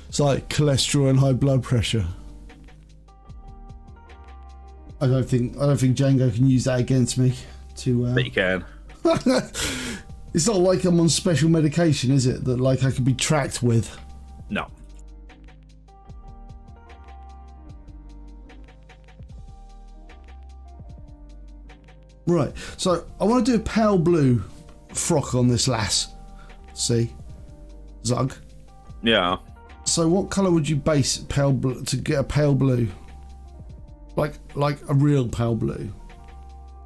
It's like cholesterol and high blood pressure. I don't think Django can use that against me. But you can. It's not like I'm on special medication, is it? That like I could be tracked with. No. Right. So I want to do a pale blue frock on this lass. See, Zug. Yeah. So what colour would you base pale blue to get a pale blue? Like a real pale blue.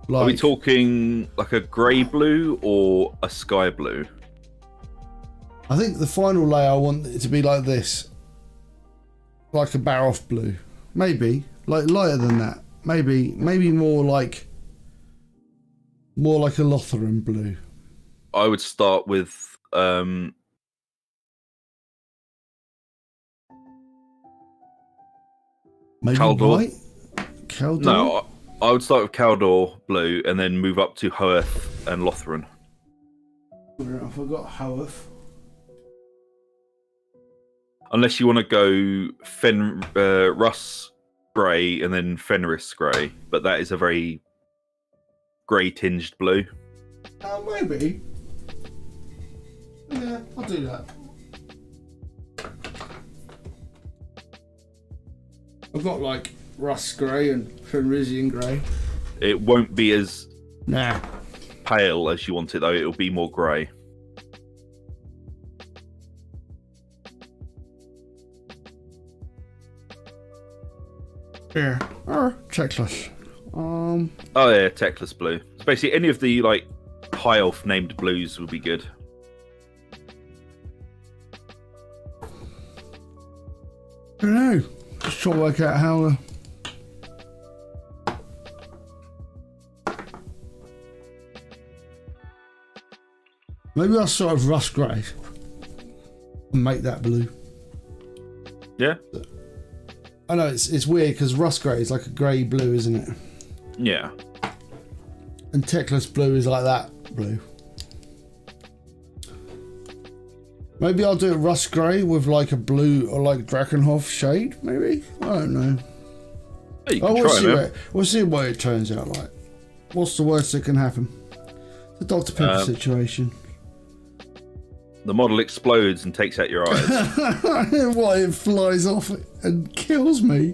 Like, are we talking like a grey blue or a sky blue? I think the final layer I want it to be like this. Like a Baroff blue. Maybe. Like lighter than that. Maybe more like a Lotharen blue. I would start with Maybe Caldor. white? Caldor? No, I would start with Caldor blue and then move up to Hoeth and Lotharen. I forgot Hoeth. Unless you want to go Russ grey and then Fenris grey, but that is a very grey tinged blue. Maybe. Yeah, I'll do that. I've got like Russ grey and Fenrisian grey. It won't be as Nah. pale as you want it though. It'll be more grey. Yeah. Checklist. Oh yeah, Techless blue. So basically any of the like high elf named blues would be good. I don't know. Just trying to work out how Maybe I'll start with rust grey and make that blue. Yeah. I know it's weird because rust grey is like a grey blue, isn't it? Yeah. And Teclis blue is like that blue. Maybe I'll do it rust grey with like a blue or like Drakenhof shade, maybe? I don't know. Yeah, you can try We'll see what it turns out like. What's the worst that can happen? The Dr. Pepper situation. The model explodes and takes out your eyes. What, it flies off and kills me?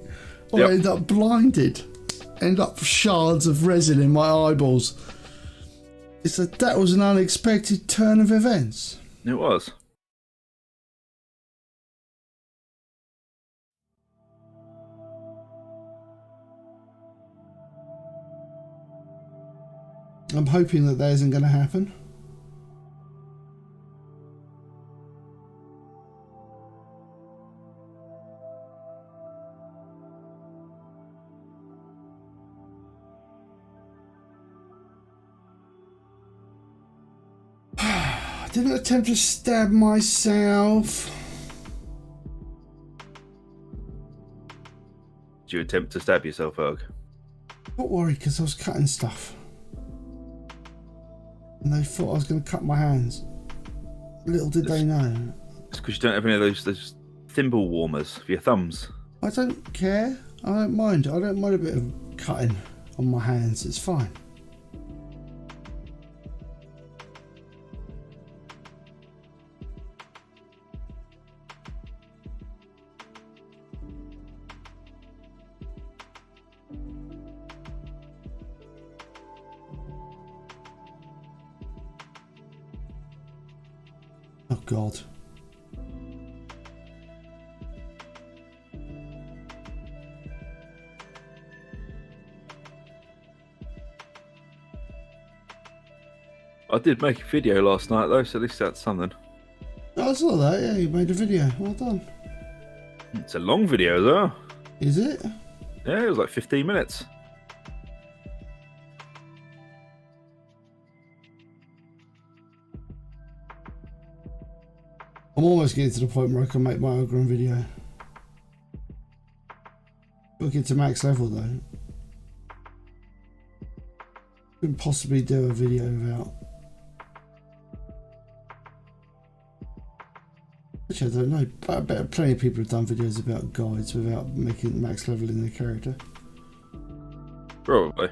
Or I end up blinded. End up shards of resin in my eyeballs. That was an unexpected turn of events. It was. I'm hoping that isn't going to happen. I didn't attempt to stab myself. Did you attempt to stab yourself, Ug? Not worried because I was cutting stuff. And they thought I was going to cut my hands. Little did they know. It's because you don't have any of those thimble warmers for your thumbs. I don't care. I don't mind. I don't mind a bit of cutting on my hands. It's fine. Oh God. I did make a video last night though, so at least that's something. I saw that, yeah, you made a video. Well done. It's a long video though. Is it? Yeah, it was like 15 minutes. I'm almost getting to the point where I can make my Ug and video. We'll get to max level though. Couldn't possibly do a video without. Actually, I don't know. But I bet plenty of people have done videos about guides without making max level in their character. Probably.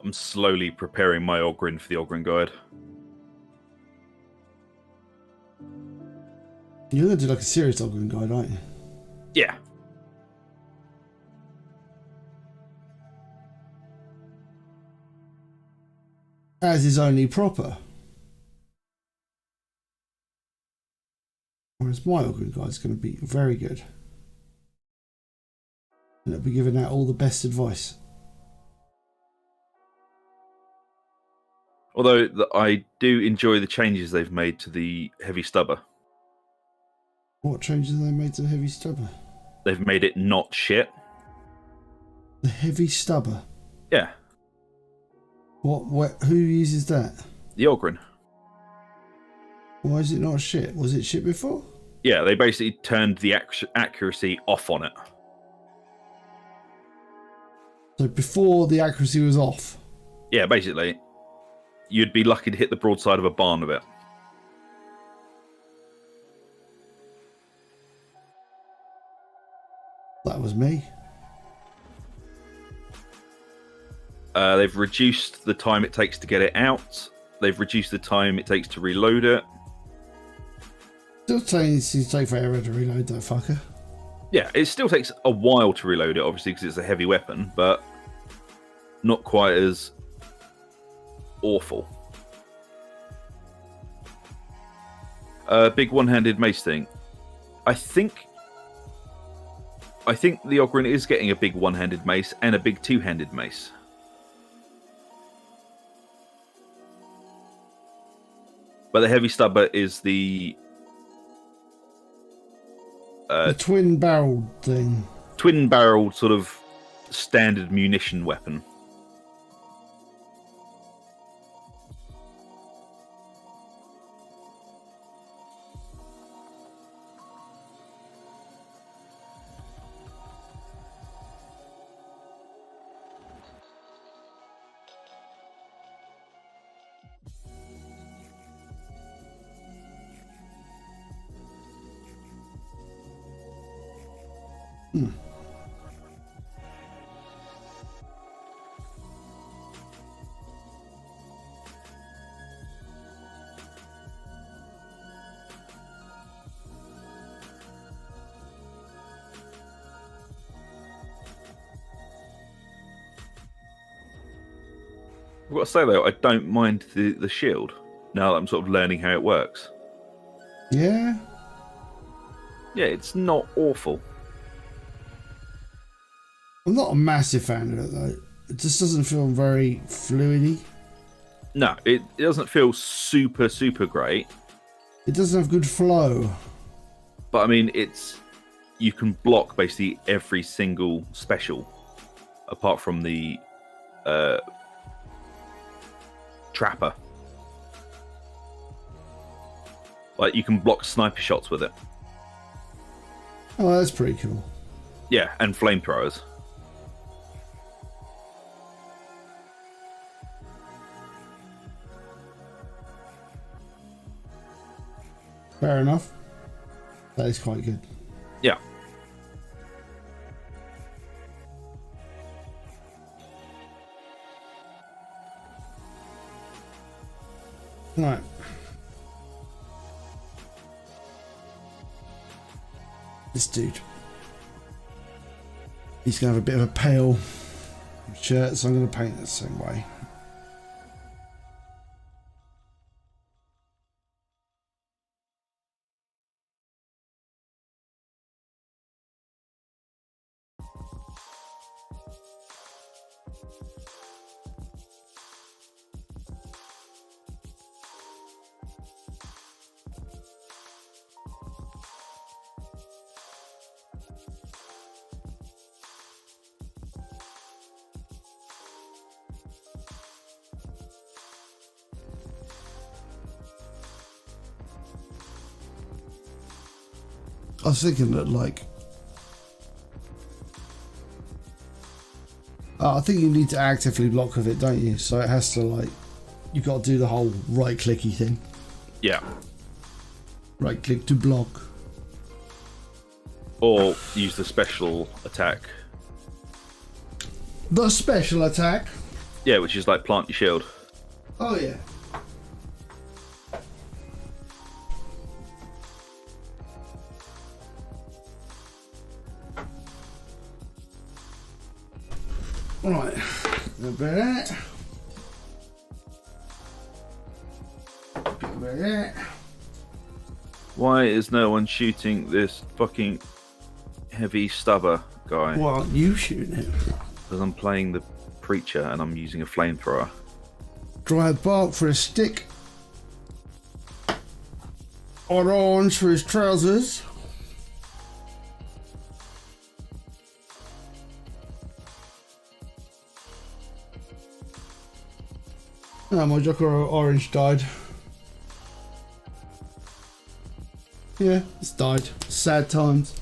I'm slowly preparing my Ogren for the Ogren guide. You're going to do like a serious Ug and guide, aren't you? Yeah. As is only proper. Whereas my Ug and guide is going to be very good. And it'll be giving out all the best advice. Although I do enjoy the changes they've made to the heavy stubber. What changes have they made to the heavy stubber? They've made it not shit. The heavy stubber? Yeah. What? Who uses that? The Ogren. Why is it not shit? Was it shit before? Yeah, they basically turned the accuracy off on it. So before the accuracy was off? Yeah, basically. You'd be lucky to hit the broadside of a barn with it. That was me. They've reduced the time it takes to get it out. They've reduced the time it takes to reload it. Still takes to take forever to reload that fucker. Yeah, it still takes a while to reload it, obviously, because it's a heavy weapon, but not quite as awful. Big one-handed mace thing. I think the Ogryn is getting a big one-handed mace and a big two-handed mace. But the heavy stubber is the twin-barreled thing. Twin-barreled sort of standard munition weapon. I've got to say though, I don't mind the shield now that I'm sort of learning how it works. Yeah. Yeah, it's not awful. I'm not a massive fan of it though. It just doesn't feel very fluidy. No, it doesn't feel super great. It doesn't have good flow. But I mean, you can block basically every single special, apart from the trapper. Like you can block sniper shots with it. Oh, that's pretty cool. Yeah, and flamethrowers. Fair enough. That is quite good. Yeah. Right. This dude. He's going to have a bit of a pale shirt, so I'm going to paint it the same way. I was thinking that, like, I think you need to actively block with it, don't you? So it has to, like, you've got to do the whole right-clicky thing. Yeah. Right-click to block. Or use the special attack. The special attack? Yeah, which is like plant your shield. Oh, yeah. Right, a bit of that. A bit of that. Why is no one shooting this fucking heavy stubber guy? Why aren't you shooting him? Because I'm playing the preacher and I'm using a flamethrower. Dry bark for a stick. Orange for his trousers. Oh, my Joker Orange died. Yeah, it's died. Sad times.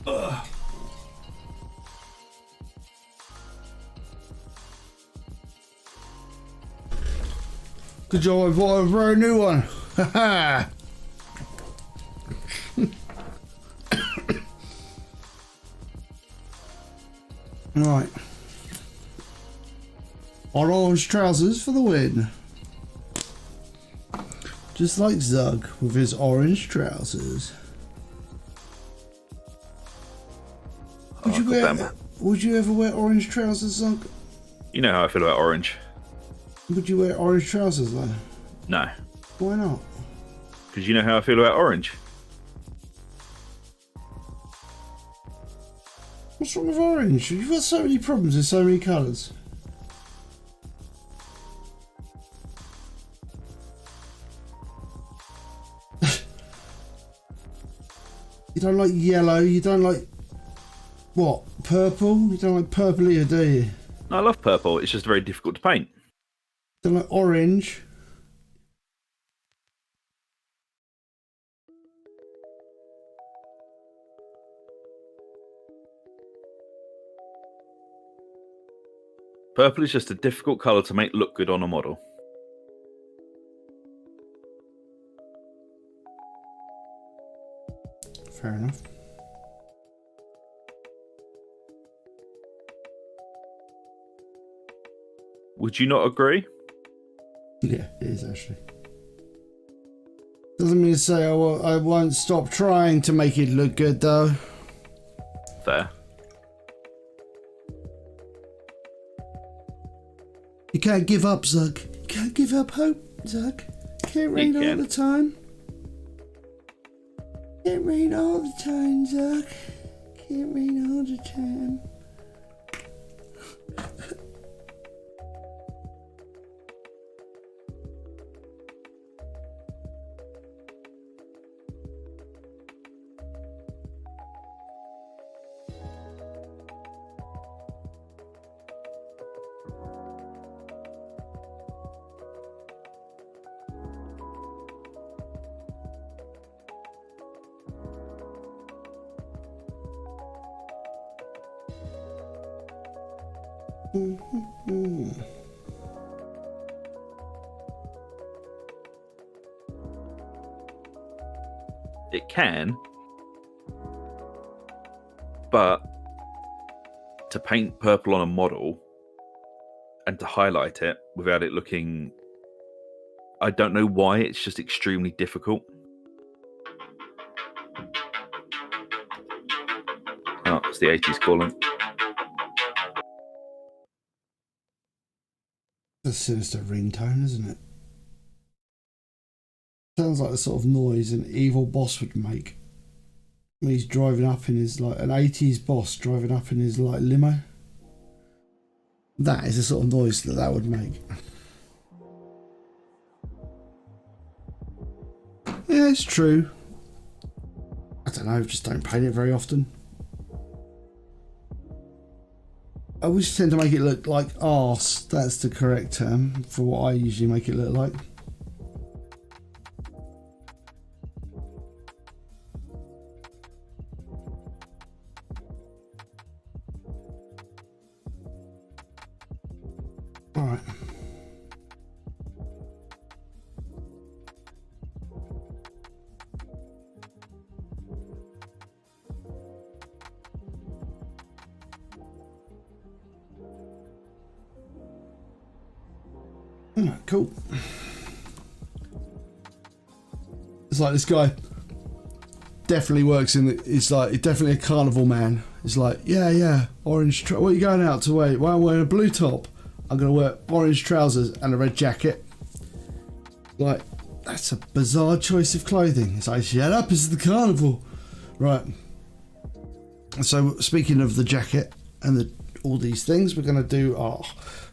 Ugh. Good job, I bought a very new one. Haha. Right. Orange trousers for the win. Just like Zug with his orange trousers. Would you ever wear orange trousers, Zug? You know how I feel about orange. Would you wear orange trousers though? No. Why not? Because you know how I feel about orange. What's wrong with orange? You've got so many problems with so many colours. You don't like yellow, you don't like... What? Purple? You don't like purple either, do you? I love purple. It's just very difficult to paint. You don't like orange? Purple is just a difficult colour to make look good on a model. Fair enough. Would you not agree? Yeah, it is actually. Doesn't mean to say I won't stop trying to make it look good though. Fair. You can't give up, Zug. You can't give up hope, Zug. Can't rain all the time. Can't rain all the time, Zug. Can't rain all the time. It can, but to paint purple on a model and to highlight it without it looking... I don't know why, it's just extremely difficult. Oh, it's the 80s calling. That's a sinister ringtone, isn't it? Sounds like the sort of noise an evil boss would make when he's driving up in his, like, an 80s boss driving up in his, like, limo. That is the sort of noise that would make. Yeah, it's true. I don't know, just don't paint it very often. I always tend to make it look like arse. That's the correct term for what I usually make it look like. Alright. Cool. It's like this guy definitely works in the, it's like definitely a carnival man. It's like, yeah, orange, what are you going out to wear? Well, I'm wearing a blue top. I'm going to wear orange trousers and a red jacket. Like, that's a bizarre choice of clothing. It's like, shut up, it's the carnival. Right. So, speaking of the jacket and all these things, we're going to do our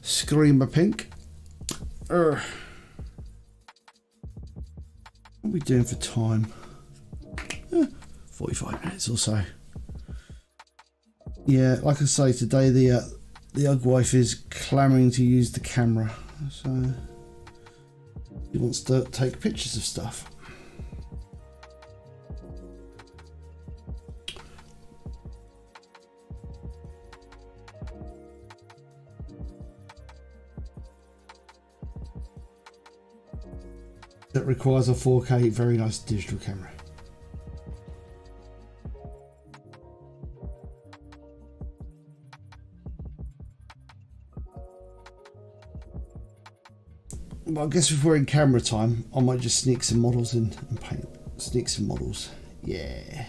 Screamer Pink. What are we doing for time? 45 minutes or so. Yeah, like I say, today the Ug wife is clamouring to use the camera, so he wants to take pictures of stuff. That requires a 4K very nice digital camera. But I guess if we're in camera time, I might just sneak some models in and paint. Sneak some models. Yeah.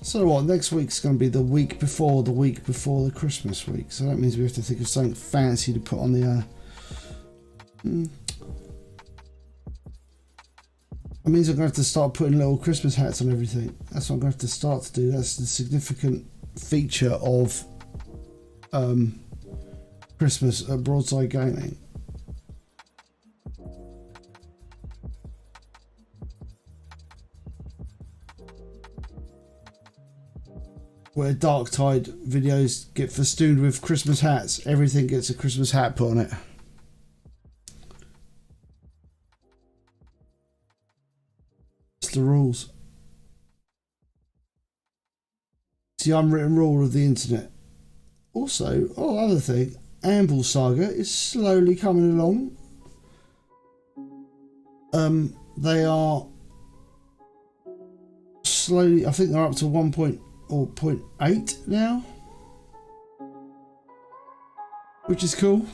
So what? Next week's going to be the week before the Christmas week. So that means we have to think of something fancy to put on the. That means I'm going to have to start putting little Christmas hats on everything. That's what I'm going to have to start to do. That's the significant feature of Christmas at Broadside Gaming. Where Dark Tide videos get festooned with Christmas hats. Everything gets a Christmas hat put on it. It's the rules. It's the unwritten rule of the internet. Also, other thing, Anvil Saga is slowly coming along. They are slowly, I think they're up to 1.8 now, which is cool.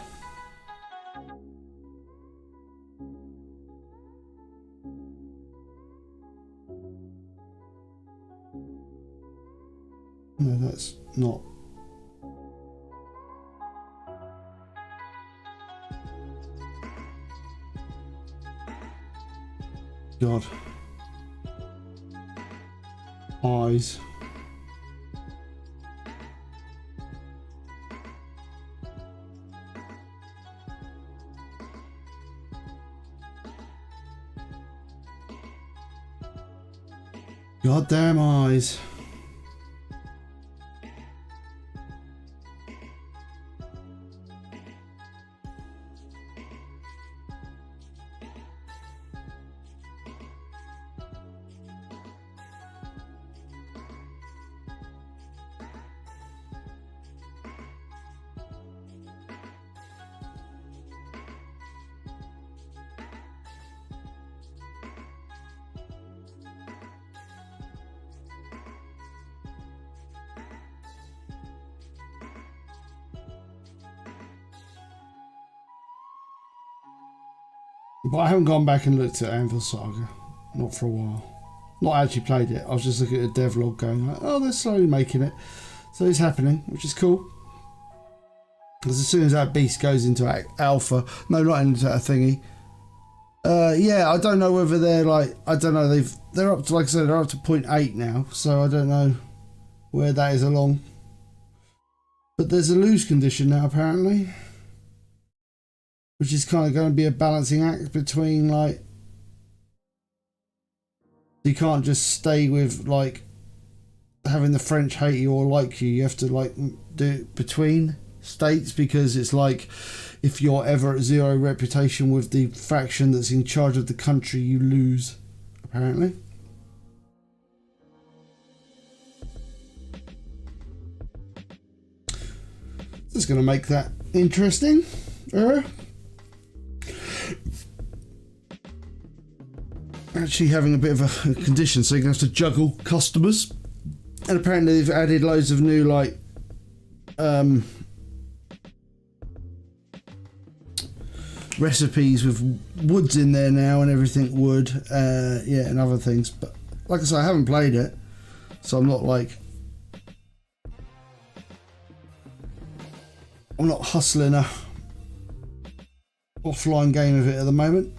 No, that's not. God. Eyes. Goddamn eyes. But I haven't gone back and looked at Anvil Saga. Not for a while. Not actually played it. I was just looking at the devlog going like, oh, they're slowly making it. So it's happening, which is cool. Because as soon as that beast goes into alpha, no, not into a thingy. Yeah, I don't know whether they're like, I don't know, they're up to, like I said, they're up to 0.8 now. So I don't know where that is along. But there's a lose condition now, apparently. Which is kind of going to be a balancing act between, like, you can't just stay with, like, having the French hate you or like you. You have to, like, do it between states, because it's like, if you're ever at zero reputation with the faction that's in charge of the country, you lose, apparently. That's going to make that interesting. Actually having a bit of a condition, so you're going to have to juggle customers. And apparently they've added loads of new, like, recipes with woods in there now and everything wood, yeah, and other things. But like I say, I haven't played it, so I'm not like, I'm not hustling a offline game of it at the moment.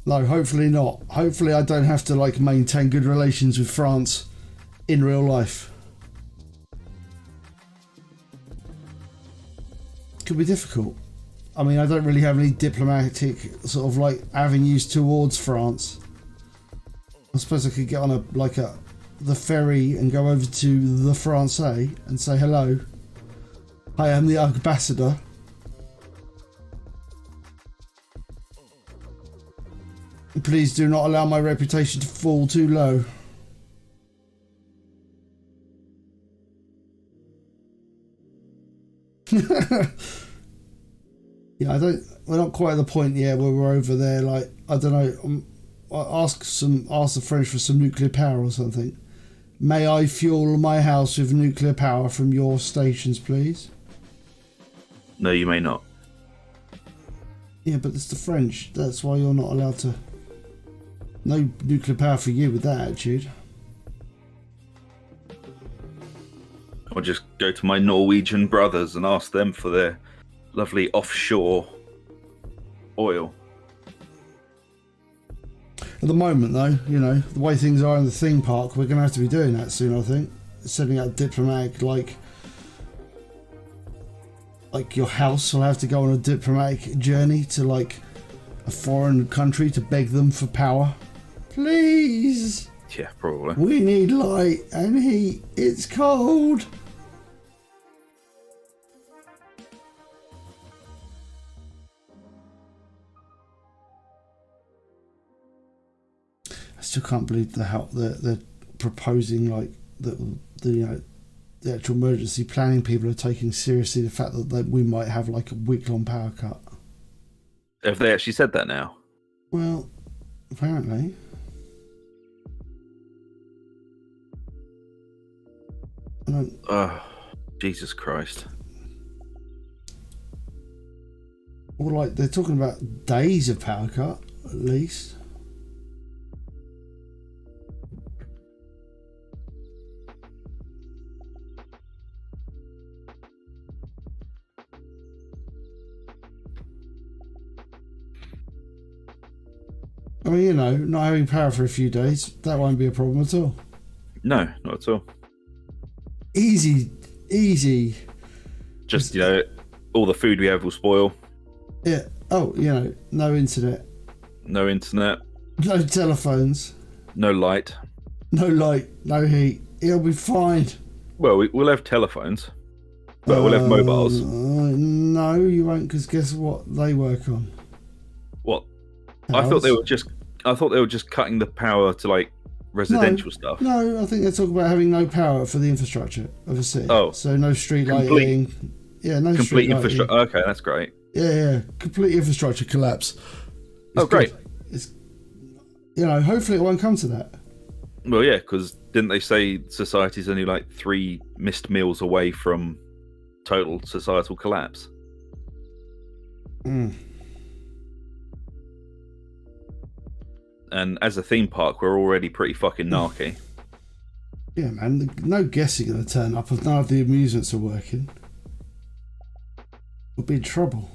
No, hopefully not. Hopefully I don't have to, like, maintain good relations with France in real life. Could be difficult. I mean, I don't really have any diplomatic sort of, like, avenues towards France. I suppose I could get on the ferry and go over to the Francais and say hello. I am the ambassador. Please do not allow my reputation to fall too low. Yeah, we're not quite at the point yet where we're over there, like, I don't know, ask the French for some nuclear power or something. May I fuel my house with nuclear power from your stations, please? No, you may not. Yeah, but it's the French. That's why you're not allowed to. No nuclear power for you with that attitude. I'll just go to my Norwegian brothers and ask them for their lovely offshore oil. At the moment, though, you know, the way things are in the theme park, we're going to have to be doing that soon, I think. Setting up diplomatic, like your house will have to go on a diplomatic journey to, like, a foreign country to beg them for power. Please! Yeah, probably. We need light and heat. It's cold. I still can't believe they're proposing, like, the actual emergency planning people are taking seriously the fact that we might have, like, a week-long power cut. Have they actually said that now? Well, apparently. Jesus Christ. Well, like, they're talking about days of power cut, at least. I mean, you know, not having power for a few days, that won't be a problem at all. No, not at all. Easy. Just, you know, all the food we have will spoil. Yeah. Oh, you know, no internet. No internet. No telephones. No light. No light. No heat. It'll be fine. Well, we'll have telephones. But we'll have mobiles. No, you won't, because guess what they work on? What? Ours. I thought they were just cutting the power to, like, residential stuff. No, I think they're talking about having no power for the infrastructure of a city. Oh. So no street lighting. Yeah, no complete street infrastructure. lighting. Okay, that's great. Yeah. Complete infrastructure collapse. Oh, great. It's, you know, hopefully it won't come to that. Well, yeah, because didn't they say society's only like 3 missed meals away from total societal collapse? Mm. And as a theme park, we're already pretty fucking narky. Yeah, man. No guests are going to turn up if none of the amusements are working. We'll be in trouble.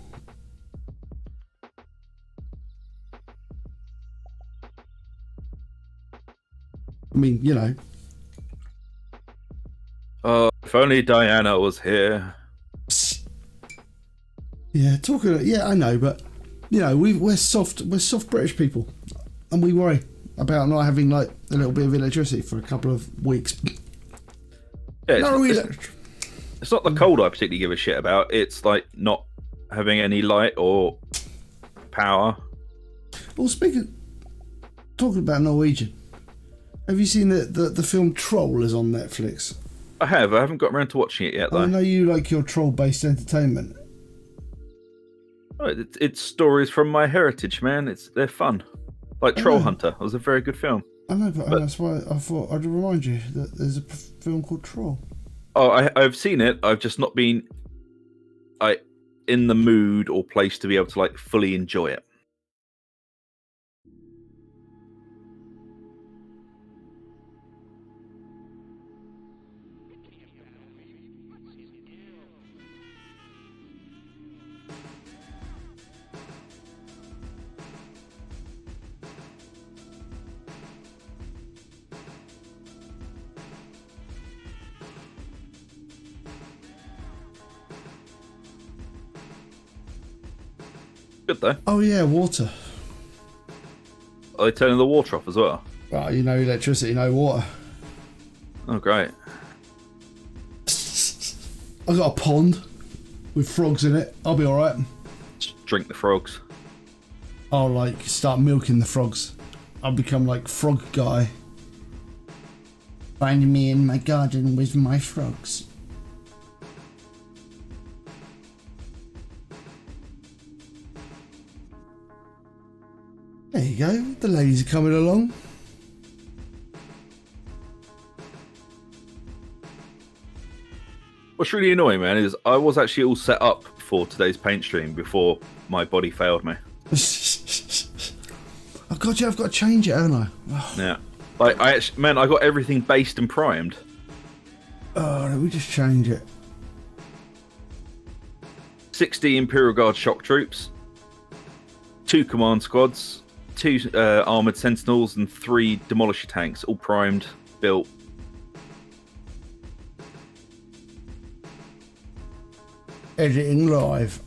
I mean, you know. Oh, if only Diana was here. Yeah, I know, but you know, we're soft British people, and we worry about not having like a little bit of electricity for a couple of weeks. Yeah, it's not the cold I particularly give a shit about. It's like not having any light or power. Well, talking about Norwegian, have you seen the film Troll is on Netflix? I haven't got around to watching it yet, though. I know you like your troll-based entertainment. Oh, it's stories from my heritage, man. They're fun. Like Troll Hunter. It was a very good film. I know, but that's why I thought I'd remind you that there's a film called Troll. Oh, I've seen it. I've just not been in the mood or place to be able to like fully enjoy it. Good though. Oh yeah, water. Are they turning the water off as well? Right, you know, electricity, no water. Oh, great. I got a pond with frogs in it. I'll be all right. Just drink the frogs. I'll like start milking the frogs. I'll become like frog guy. Find me in my garden with my frogs. There you go. The ladies are coming along. What's really annoying, man, is I was actually all set up for today's paint stream before my body failed me. Oh god, yeah, I've got to change it, haven't I? Oh. Yeah. Like, I got everything based and primed. Oh, let me just change it. 60 Imperial Guard shock troops, 2 command squads, 2 armoured sentinels, and 3 demolisher tanks, all primed, built. Editing live.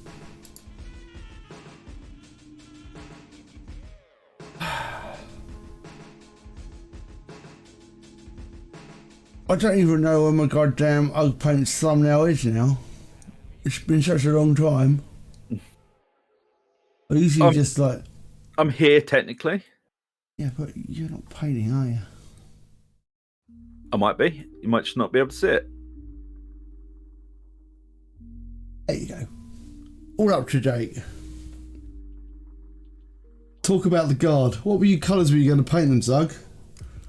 I don't even know where my goddamn Ug Paint's thumbnail is now. It's been such a long time. I usually just like... I'm here, technically. Yeah, but you're not painting, are you? I might be. You might just not be able to see it. There you go. All up to date. Talk about the guard. What colours were you going to paint them, Zug?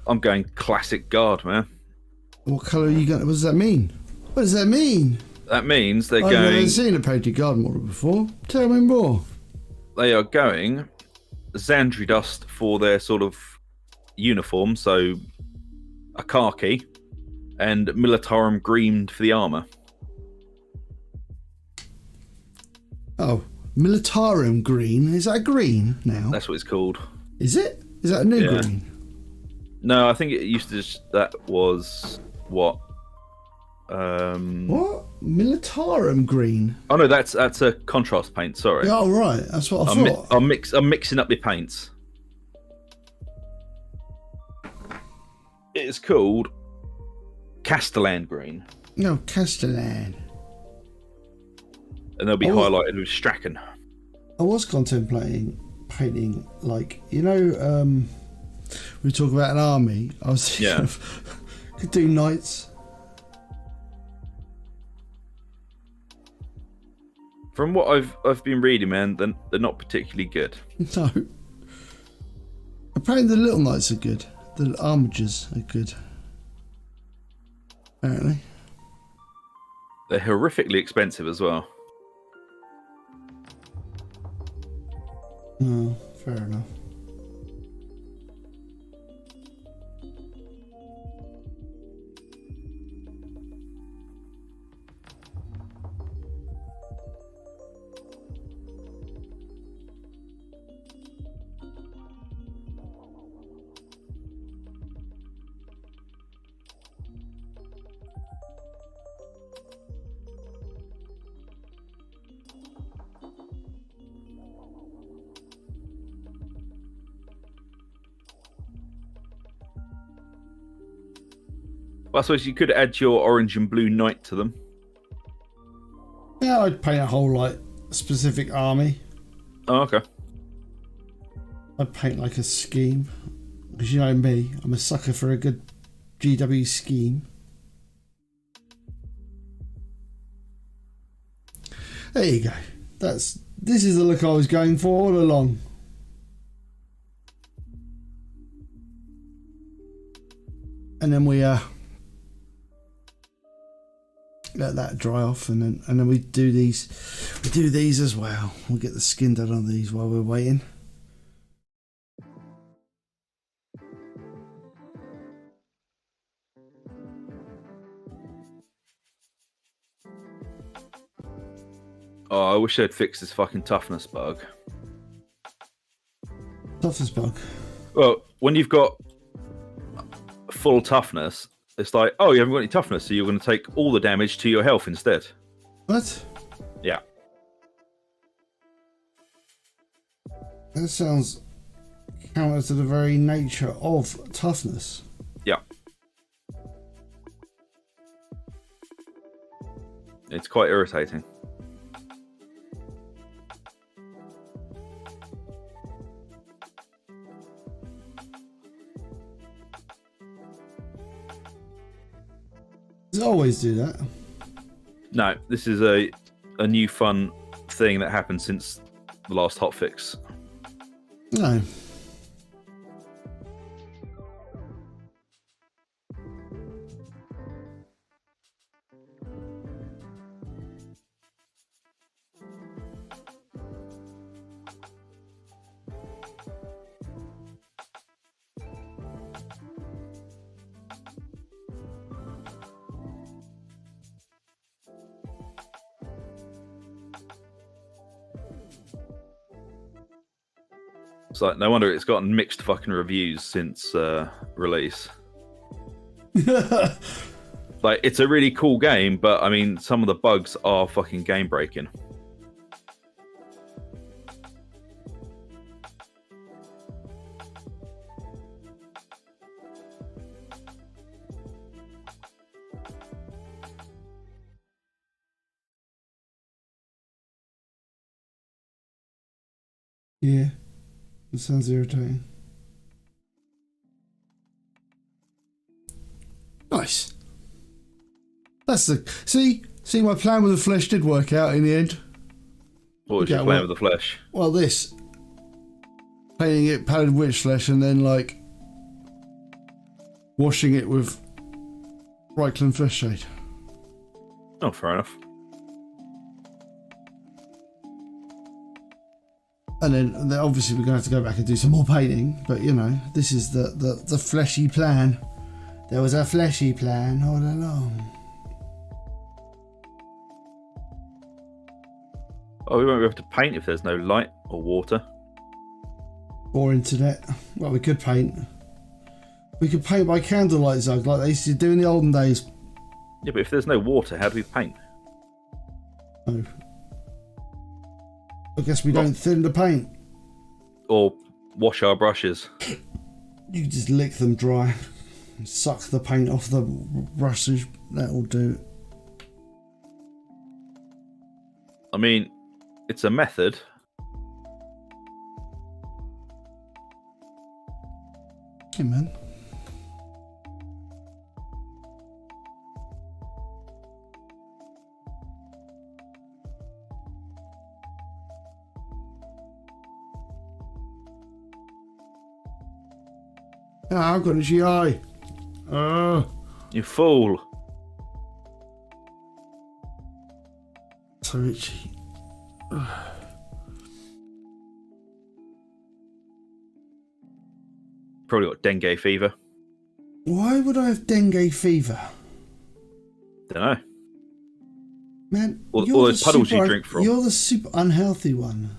I'm going classic guard, man. What colour are you going to... What does that mean? What does that mean? That means they're I've going... never seen a painted guard model before. Tell me more. They are going Xandri dust for their sort of uniform, so a khaki, and Militarum green for the armour. Oh, Militarum green. Is that green now? That's what it's called. Is it? Is that a new green? No, I think it used to just... That was... What? What? Militarum green? Oh no, that's a contrast paint. Sorry. Oh right, that's what I thought. I'm mixing up the paints. It is called Castellan green. No, Castellan. And they'll be highlighted with Strachan. I was contemplating painting, like, you know, we talk about an army. I was thinking of, could do knights. From what I've been reading, man, they're not particularly good. No. Apparently the little knights are good. The armigers are good. Apparently. They're horrifically expensive as well. Oh, fair enough. Well, I suppose you could add your orange and blue knight to them. Yeah, I'd paint a whole, like, specific army. Oh, okay. I'd paint like a scheme. Because you know me, I'm a sucker for a good GW scheme. There you go. This is the look I was going for all along. And then we let that dry off, and then we do these. We do these as well. We'll get the skin done on these while we're waiting. Oh, I wish they'd fix this fucking toughness bug. Toughness bug. Well, when you've got full toughness, it's like, oh, you haven't got any toughness, so you're going to take all the damage to your health instead. What? Yeah. That sounds counter to the very nature of toughness. Yeah. It's quite irritating. They always do that. No, this is a new fun thing that happened since the last hotfix. No. It's like no wonder it's gotten mixed fucking reviews since release. Like, it's a really cool game, but I mean, some of the bugs are fucking game breaking. Yeah, it sounds irritating. Nice. That's the see my plan with the flesh did work out in the end. What was your plan with the flesh? Well, this painting it painted witch flesh and then like washing it with Reichland flesh shade. Oh, fair enough. And then obviously we're going to have to go back and do some more painting, but you know, this is the fleshy plan. There was a fleshy plan all along. Oh, we won't be able to paint if there's no light or water. Or internet. Well, we could paint. We could paint by candlelight, Zug, like they used to do in the olden days. Yeah, but if there's no water, how do we paint? Oh. I guess we don't thin the paint. Or wash our brushes. You just lick them dry and suck the paint off the brushes. That'll do. I mean, it's a method. Hey, man. Ah, I've got a GI. You fool. So itchy. Probably got dengue fever. Why would I have dengue fever? Don't know. Man, All those puddles you drink from. You're the super unhealthy one.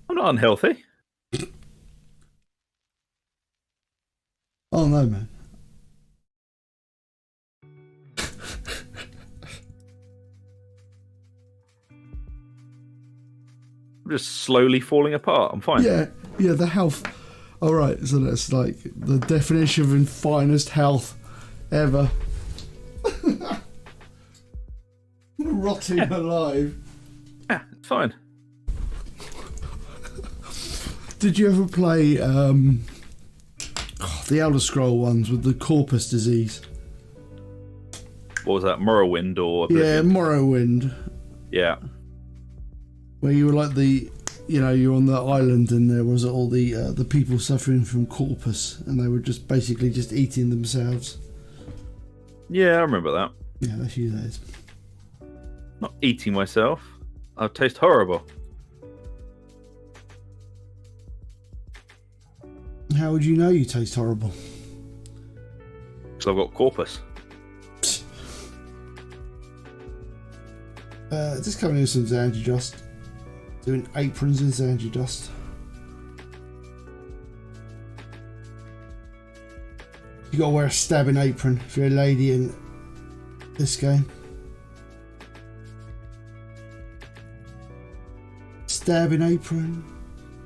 I'm not unhealthy. Oh no, man. I'm just slowly falling apart. I'm fine. Yeah, the health. All right, so that's like the definition of finest health ever. Rotting alive. Yeah, it's fine. Did you ever play the Elder Scroll ones with the corpus disease? What was that? Morrowind or Yeah, Oblivion? Morrowind. Yeah. Where you were like you're on the island and there was all the people suffering from corpus and they were just basically just eating themselves. Yeah, I remember that. Yeah, that's you guys. Not eating myself. I taste horrible. How would you know you taste horrible? Because I've got corpus. Just coming in with some Zangy Dust. Doing aprons in Zangy Dust. You gotta wear a stabbing apron if you're a lady in this game. Stabbing apron.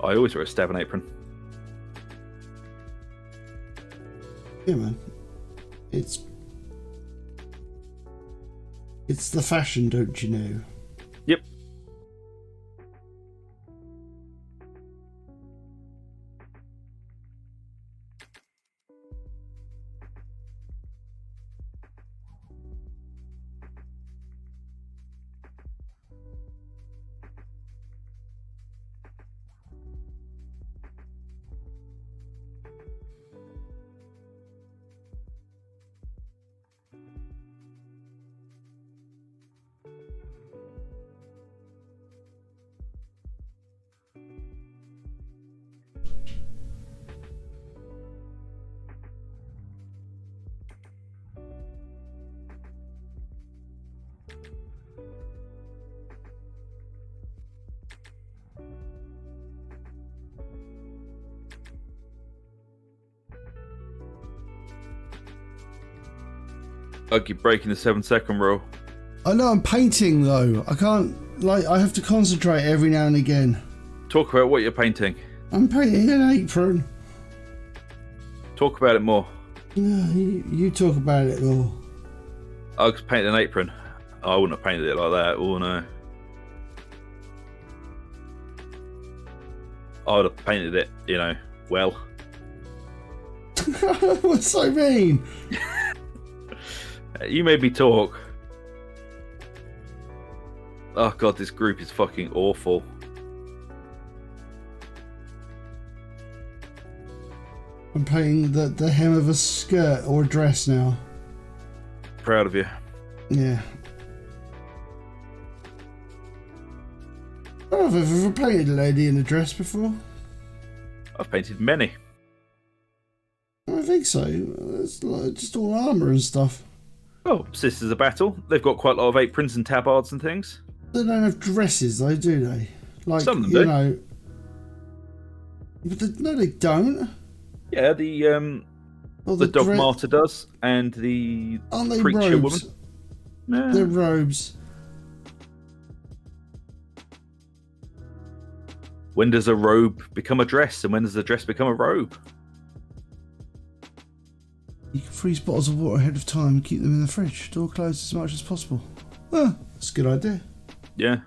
I always wear a stabbing apron. Yeah, man. It's the fashion, don't you know? Yep. Ug, you're breaking the 7-second rule. I know I'm painting though. I can't, like, I have to concentrate every now and again. Talk about what you're painting. I'm painting an apron. Talk about it more. No, you talk about it more. Ug's painted an apron. I wouldn't have painted it like that. Oh no. I would have painted it, you know, well. What's that mean? You made me talk. Oh god, this group is fucking awful. I'm painting the hem of a skirt or a dress now. Proud of you. Yeah. I don't know if I've ever painted a lady in a dress before. I've painted many. I don't think so. It's like just all armour and stuff. Oh, Sisters of Battle. They've got quite a lot of aprons and tabards and things. They don't have dresses though, do they? Like, some of them you do. know. But no, they don't. Yeah, the Dogmata does, and the Aren't they Preacher robes? Woman. No. They're robes. When does a robe become a dress, and when does a dress become a robe? You can freeze bottles of water ahead of time and keep them in the fridge. Door closed as much as possible. Ah, that's a good idea. Yeah.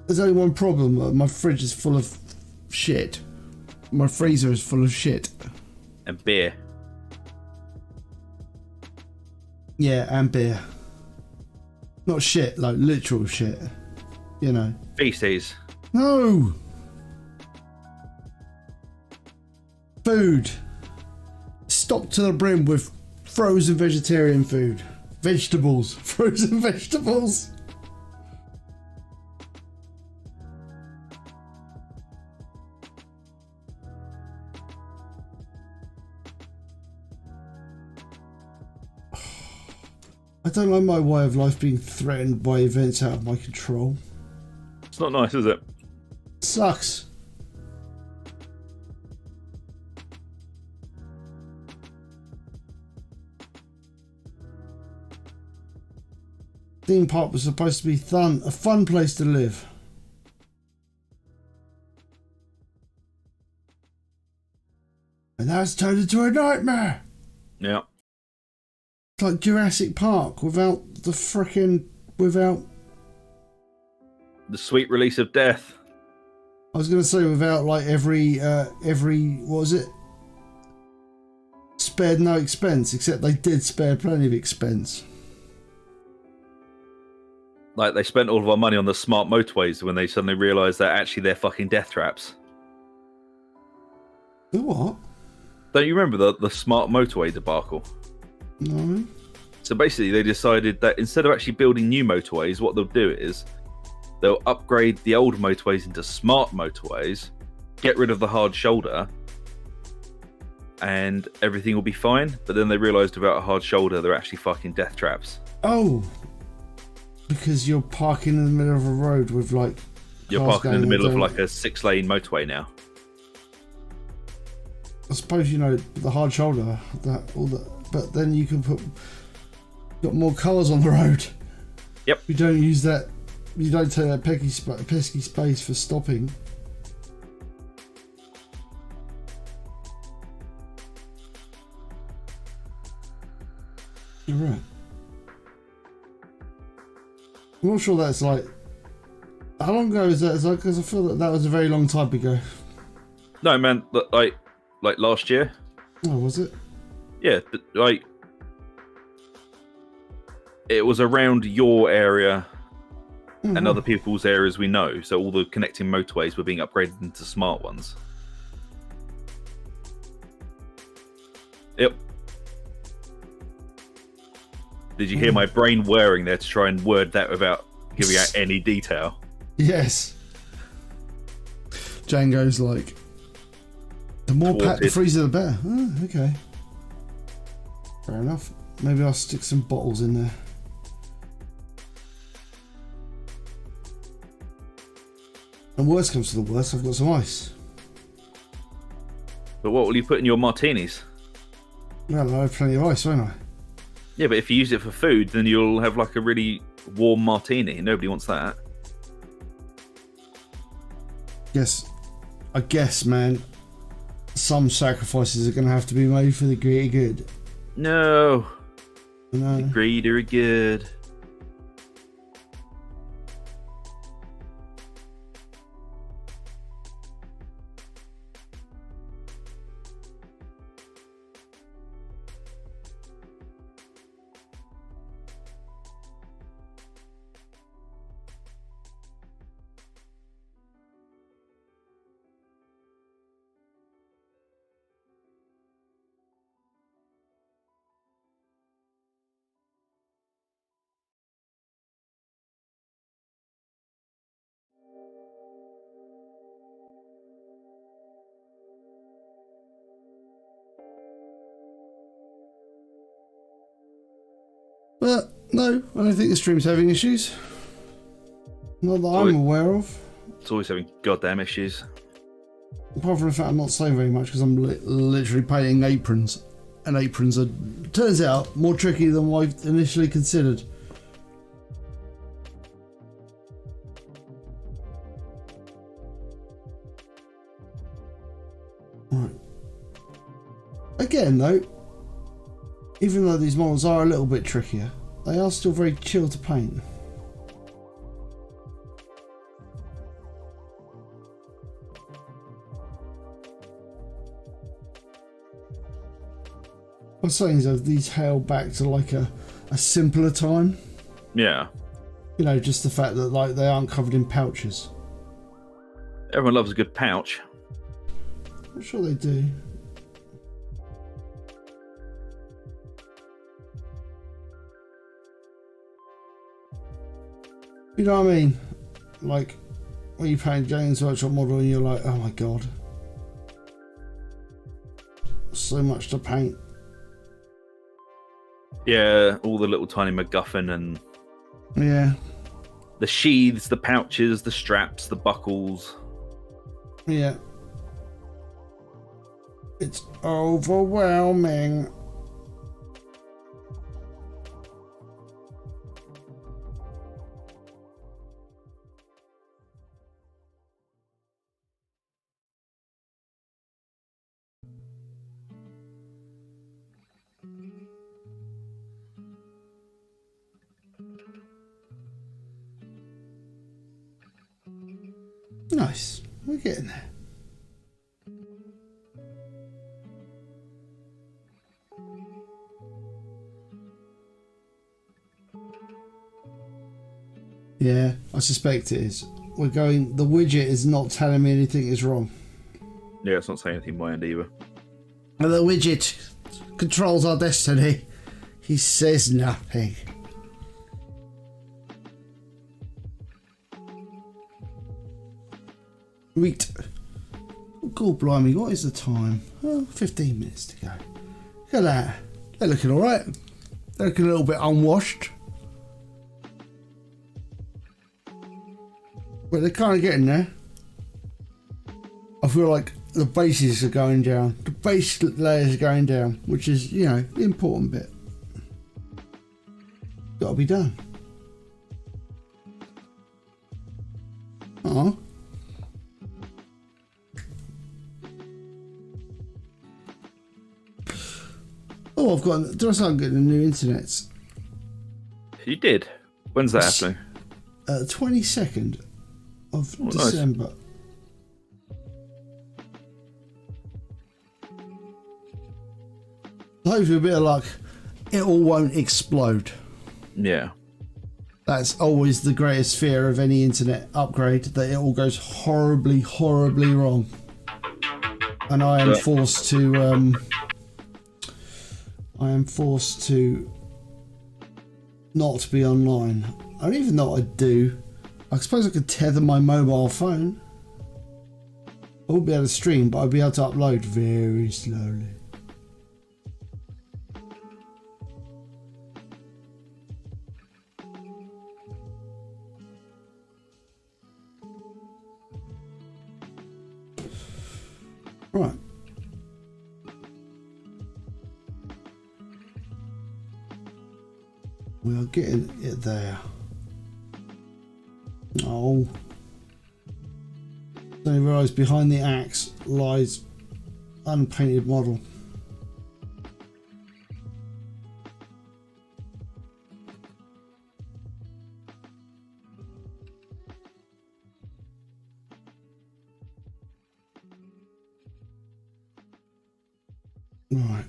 There's only one problem. My fridge is full of shit. My freezer is full of shit. And beer. Yeah, and beer. Not shit, like literal shit. You know. Feces. No! Food. Stocked to the brim with frozen vegetarian food. Vegetables. Frozen vegetables. I don't like my way of life being threatened by events out of my control. It's not nice, is it? Sucks. Theme park was supposed to be a fun place to live. And now it's turned into a nightmare. Yeah. It's like Jurassic Park without the sweet release of death. I was going to say without like every what was it? Spared no expense, except they did spare plenty of expense. Like they spent all of our money on the smart motorways when they suddenly realised that actually they're fucking death traps. The what? Don't you remember the smart motorway debacle? No. So basically they decided that instead of actually building new motorways, what they'll do is they'll upgrade the old motorways into smart motorways, get rid of the hard shoulder, and everything will be fine. But then they realised about a hard shoulder, they're actually fucking death traps. Oh. Because you're parking in the middle of a road with like... You're parking in the middle of like a 6-lane motorway now. I suppose, you know, the hard shoulder, but then you can got more cars on the road. Yep. You don't use that, you don't take that pesky space for stopping. You're right. I'm not sure that's like... How long ago is that? Because I feel that was a very long time ago. No, man, like last year. Oh, was it? Yeah, like... It was around your area and other people's areas we know. So all the connecting motorways were being upgraded into smart ones. Yep. Did you hear my brain whirring there to try and word that without giving out any detail? Yes. Django's like, the more packed the freezer, the better. Oh, okay. Fair enough. Maybe I'll stick some bottles in there. And worst comes to the worst, I've got some ice. But what will you put in your martinis? Well, I'll have plenty of ice, won't I? Yeah, but if you use it for food, then you'll have like a really warm martini. Nobody wants that. I guess, man, some sacrifices are going to have to be made for the greater good. No. No. The greater good. But no, I don't think the stream's having issues. Not that I'm aware of. It's always having goddamn issues. Apart from the fact I'm not saying very much because I'm literally painting aprons. And aprons are, turns out, more tricky than what I initially considered. Right. Again though, even though these models are a little bit trickier, they are still very chill to paint. I'm saying that these hail back to like a simpler time. Yeah. You know, just the fact that like they aren't covered in pouches. Everyone loves a good pouch. I'm sure they do. You know what I mean? Like when you paint James Workshop model and you're like, oh my god, so much to paint. Yeah, all the little tiny MacGuffin and Yeah. the sheaths, the pouches, the straps, the buckles. Yeah. It's overwhelming. Nice. We're getting there. Yeah, I suspect it is. We're going, the widget is not telling me anything is wrong. Yeah, it's not saying anything by end either. The widget controls our destiny. He says nothing. Wait. Oh, God blimey, what is the time? Oh, 15 minutes to go. Look at that. They're looking alright. They're looking a little bit unwashed. But they're kind of getting there. I feel like the bases are going down. The base layers are going down, which is, you know, the important bit. Gotta be done. Oh. Oh, I've got. Did I start getting the new internet? You did. When's that happening? 22nd of December. Nice. Hopefully, a bit of luck, it all won't explode. Yeah. That's always the greatest fear of any internet upgrade, that it all goes horribly, horribly wrong. And I am forced to not be online. I don't even know what I'd do. I suppose I could tether my mobile phone. I wouldn't be able to stream, but I'd be able to upload very slowly. Right. We are getting it there. Oh. Then I realise behind the axe lies unpainted model. Right.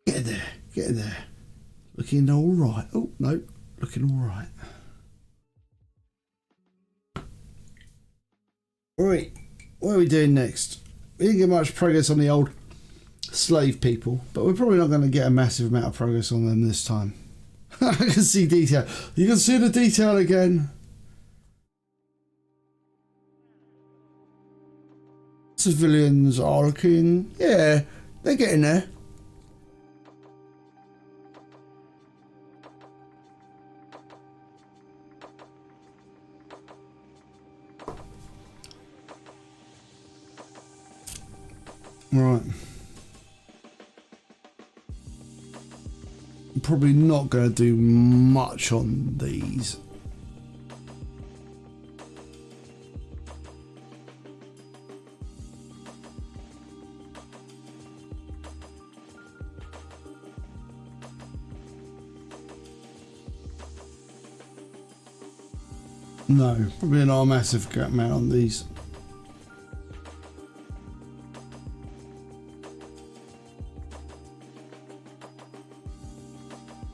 Get there. Get there. Looking all right. Oh, no. Looking all right. Right. What are we doing next? We didn't get much progress on the old slave people, but we're probably not going to get a massive amount of progress on them this time. I can see detail. You can see the detail again. Civilians are looking, yeah, they're getting there. Right. I'm probably not going to do much on these. No, probably not a massive amount on these.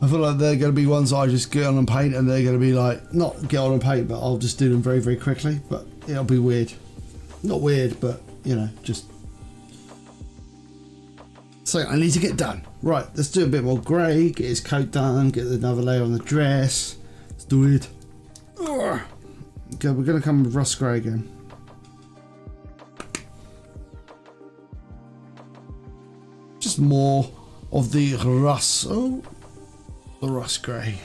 I feel like they're going to be ones I just get on and paint, and they're going to be like, not get on and paint, but I'll just do them very, very quickly. But it'll be weird. Not weird, but, you know, just... So I need to get done. Right, let's do a bit more grey, get his coat done, get another layer on the dress. Let's do it. Ugh. Okay, we're going to come with rust grey again. Just more of the rust. Oh, the rust grey.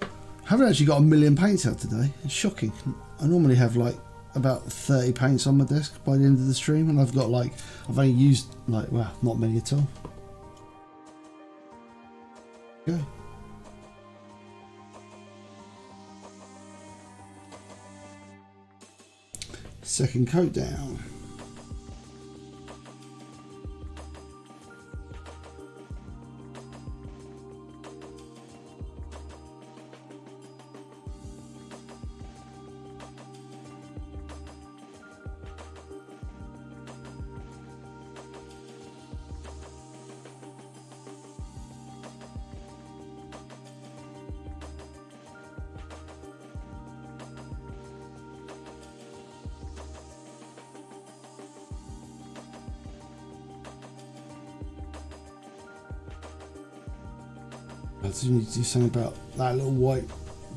I haven't actually got a million paints out today. It's shocking. I normally have like about 30 paints on my desk by the end of the stream, and I've got like, I've only used like, well, not many at all. Okay. Second coat down. I do need to do something about that little white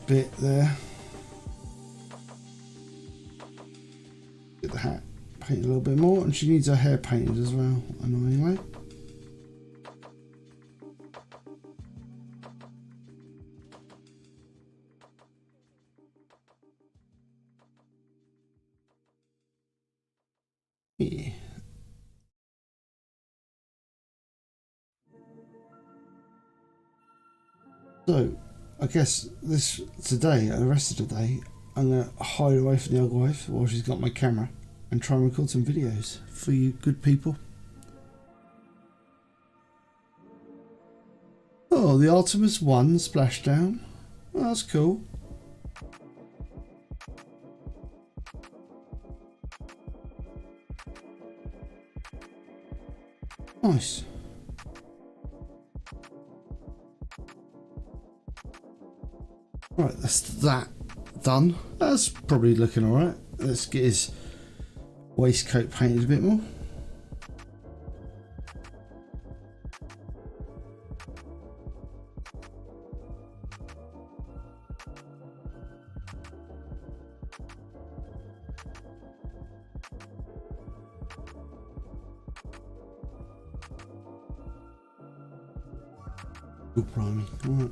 bit there. Get the hat painted a little bit more, and she needs her hair painted as well, annoyingly. Yeah. So, I guess today, the rest of the day, I'm going to hide away from the Ug wife while she's got my camera and try and record some videos for you good people. Oh, the Artemis 1 splashdown. Oh, that's cool. Nice. Right, that's that done. That's probably looking alright. Let's get his waistcoat painted a bit more. Good priming, alright.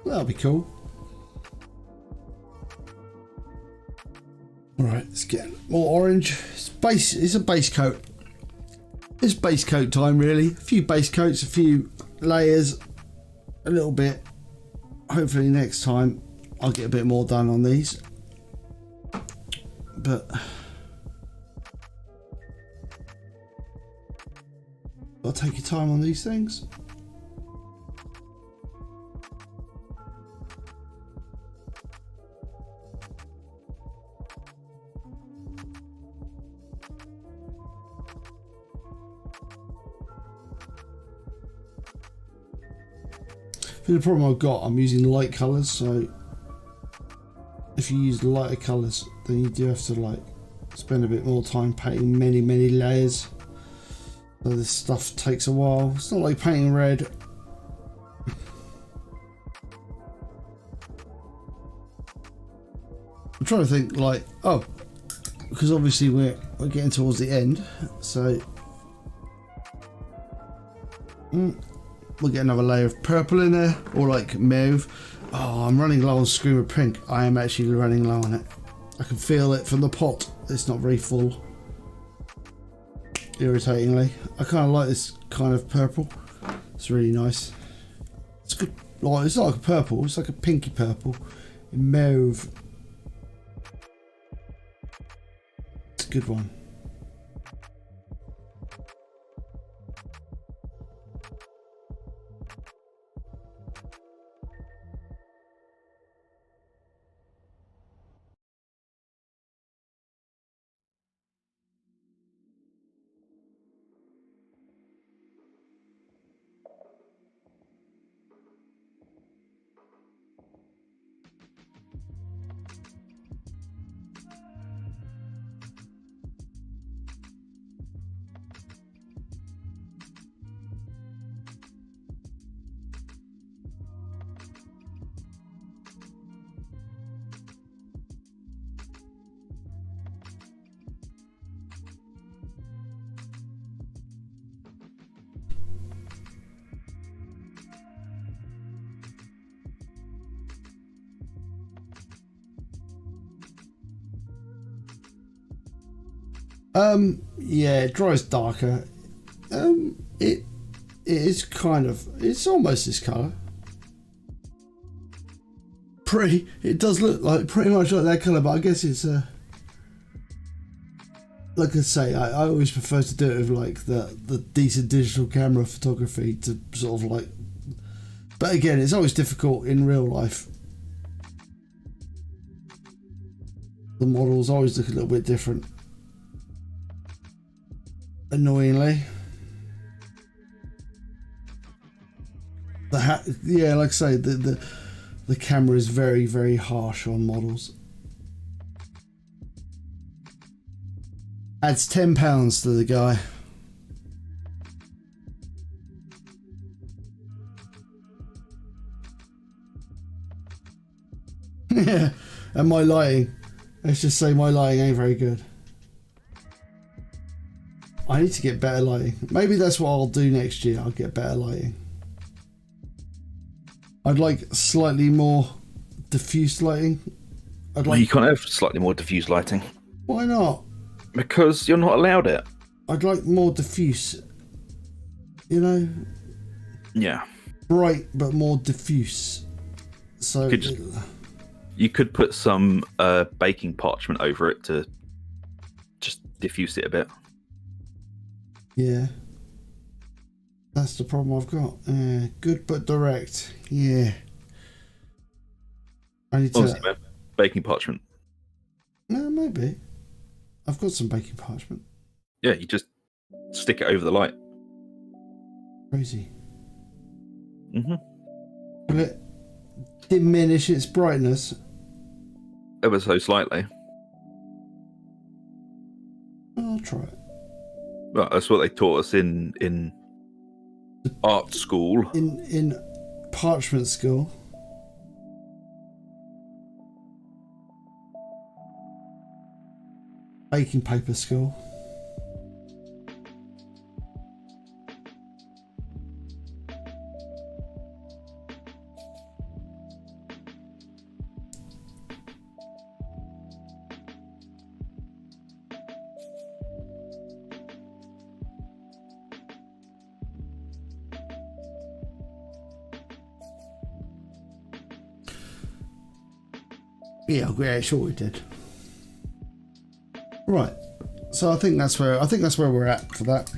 That'll be cool. Alright, let's get more orange. It's a base coat. It's base coat time, really. A few base coats, a few layers, a little bit. Hopefully next time I'll get a bit more done on these. But I'll take your time on these things. The problem I've got, I'm using light colours, so if you use lighter colours, then you do have to like spend a bit more time painting many layers. So this stuff takes a while. It's not like painting red. I'm trying to think like, oh, because obviously we're getting towards the end, so we'll get another layer of purple in there, or like mauve. Oh, I'm running low on Screamer Pink. I am actually running low on it. I can feel it from the pot. It's not very full. Irritatingly. I kind of like this kind of purple. It's really nice. It's good. Like, it's not like a purple. It's like a pinky purple. In mauve. It's a good one. Yeah, it dries darker. It is kind of, it's almost this colour. It does look like pretty much like that colour, but I guess it's like I say, I always prefer to do it with like the decent digital camera photography to sort of like, but again, it's always difficult in real life. The models always look a little bit different. Annoyingly, yeah, like I say, the camera is very harsh on models. Adds £10 to the guy. Yeah, and my lighting. Let's just say my lighting ain't very good. I need to get better lighting. Maybe that's what I'll do next year. I'll get better lighting. I'd like slightly more diffuse lighting. You can't have slightly more diffuse lighting. Why not? Because you're not allowed it. I'd like more diffuse. You know? Yeah. Bright but more diffuse. So you could put some baking parchment over it to just diffuse it a bit. Yeah. That's the problem I've got. Good but direct. Yeah. I need to... baking parchment. No, maybe. I've got some baking parchment. Yeah, you just stick it over the light. Crazy. Mm-hmm. Will it diminish its brightness? Ever so slightly. I'll try it. Well, that's what they taught us in art school. In parchment school. Baking paper school. Yeah, sure we did. Right. So I think that's where we're at for that.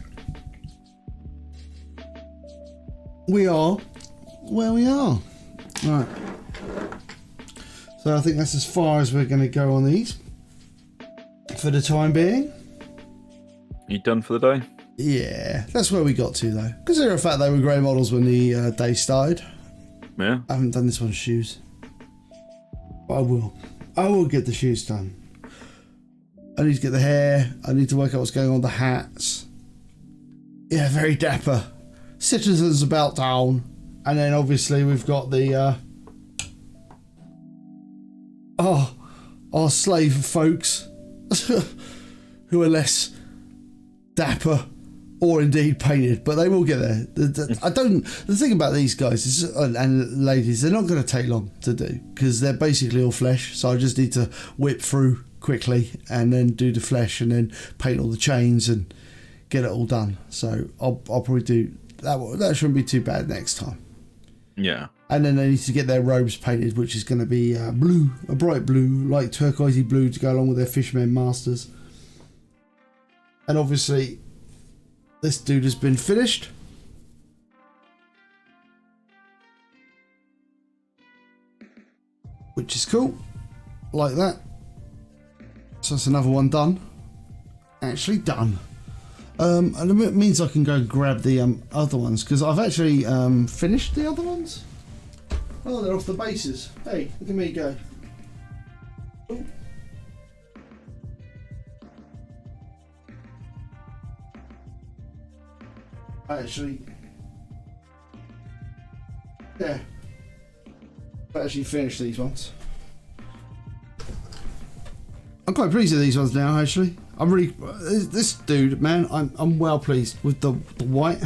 We are where we are. Right. So I think that's as far as we're going to go on these for the time being. You done for the day? Yeah, that's where we got to though. Considering the fact they were grey models when the day started. Yeah. I haven't done this one's shoes. But I will. I will get the shoes done. I need to get the hair. I need to work out what's going on with the hats. Yeah, very dapper. Citizens about town. And then obviously we've got the our slave folks who are less dapper or indeed painted, but they will get there. The thing about these guys is, and ladies, they're not going to take long to do because they're basically all flesh. So I just need to whip through quickly and then do the flesh and then paint all the chains and get it all done. So I'll probably do that. That shouldn't be too bad next time. Yeah. And then they need to get their robes painted, which is going to be blue, a bright blue, like turquoisey blue, to go along with their fishermen masters. And obviously, this dude has been finished. Which is cool. Like that. So that's another one done. Actually done. And it means I can go and grab the other ones, because I've actually finished the other ones. Oh, they're off the bases. Hey, look at me go. Ooh. Actually, yeah, I actually finished these ones. I'm quite pleased with these ones now. Actually, I'm really this dude, man. I'm well pleased with the white.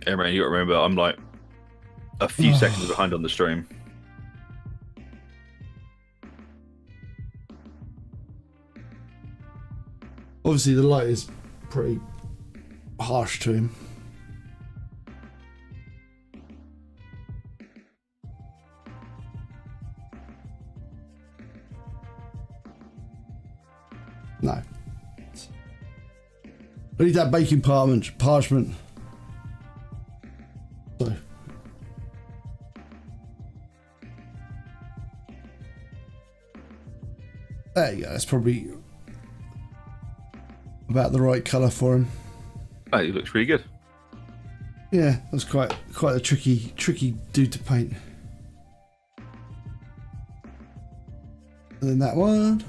Yeah, man, you got to remember, I'm like a few seconds behind on the stream. Obviously, the light is pretty harsh to him. No. I need that baking parchment. So. There you go. That's probably about the right colour for him. Oh, he looks really good. Yeah, that's quite a tricky dude to paint. And then that one.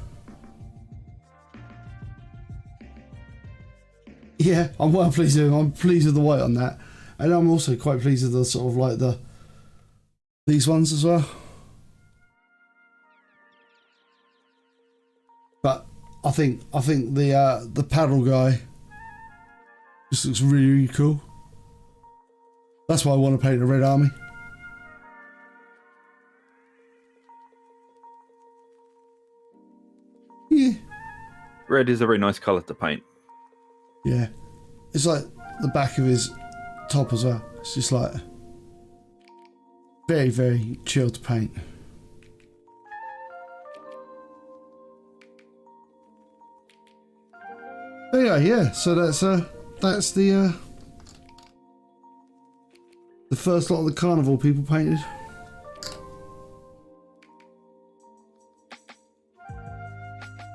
Yeah, I'm well pleased with him. I'm pleased with the white on that. And I'm also quite pleased with the sort of like these ones as well. But I think the paddle guy just looks really, really cool. That's why I want to paint a red army. Yeah. Red is a very nice colour to paint. Yeah. It's like the back of his top as well. It's just like very, very chill to paint. Anyway, yeah, so that's the first lot of the carnival people painted.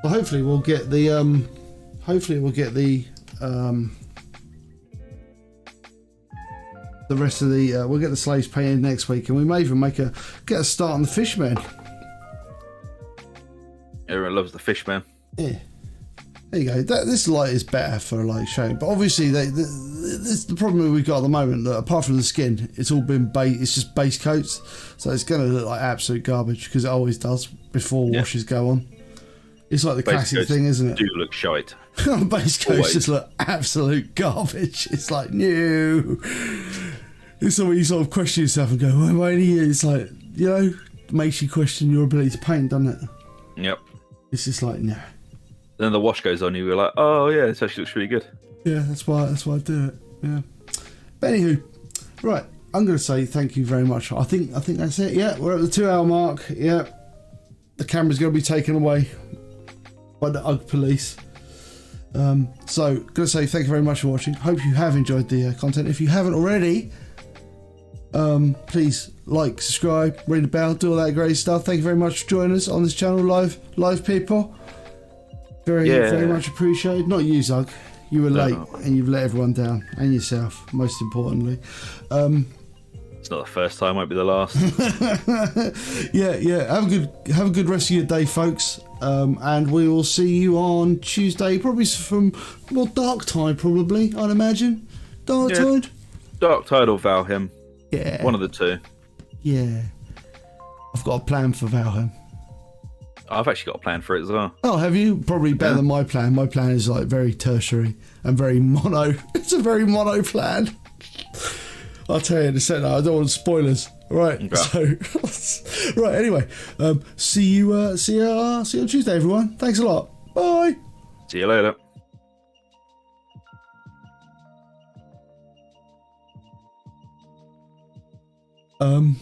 Well, hopefully we'll get the rest of the we'll get the slaves painted next week, and we may even get a start on the fishmen. Everyone loves the fish, man. Yeah. There you go. This light is better for like showing, but obviously this the problem we've got at the moment. That apart from the skin, it's all been it's just base coats, so it's going to look like absolute garbage because it always does before washes go on. It's like the Base classic coats thing, isn't it? Do look shite. Base coats just look absolute garbage. It's like new. It's something you sort of question yourself and go, "Why am I in here?" It's like, you know, makes you question your ability to paint, doesn't it? Yep. It's just like, no. Then the wash goes on, you're like, oh yeah, this actually looks really good. Yeah, that's why I do it. Yeah. But anywho, right. I'm going to say thank you very much. I think that's it. Yeah, we're at the 2 hour mark. Yeah, the camera's going to be taken away by the Ug police. So, going to say thank you very much for watching. Hope you have enjoyed the content. If you haven't already, please like, subscribe, ring the bell, do all that great stuff. Thank you very much for joining us on this channel, live people. Very much appreciated. Not you, Zug. You were late, and you've let everyone down, and yourself, most importantly. It's not the first time, won't be the last. yeah. Have a good rest of your day, folks. And we will see you on Tuesday, probably from dark tide, probably. I'd imagine dark tide. Dark tide or Valheim. Yeah. One of the two. Yeah. I've got a plan for Valheim. I've actually got a plan for it as well. Oh, have you? Probably better than my plan. My plan is like very tertiary and very mono. It's a very mono plan. I'll tell you in a second. I don't want spoilers. Right. Okay. So, right. Anyway, see you on Tuesday, everyone. Thanks a lot. Bye. See you later.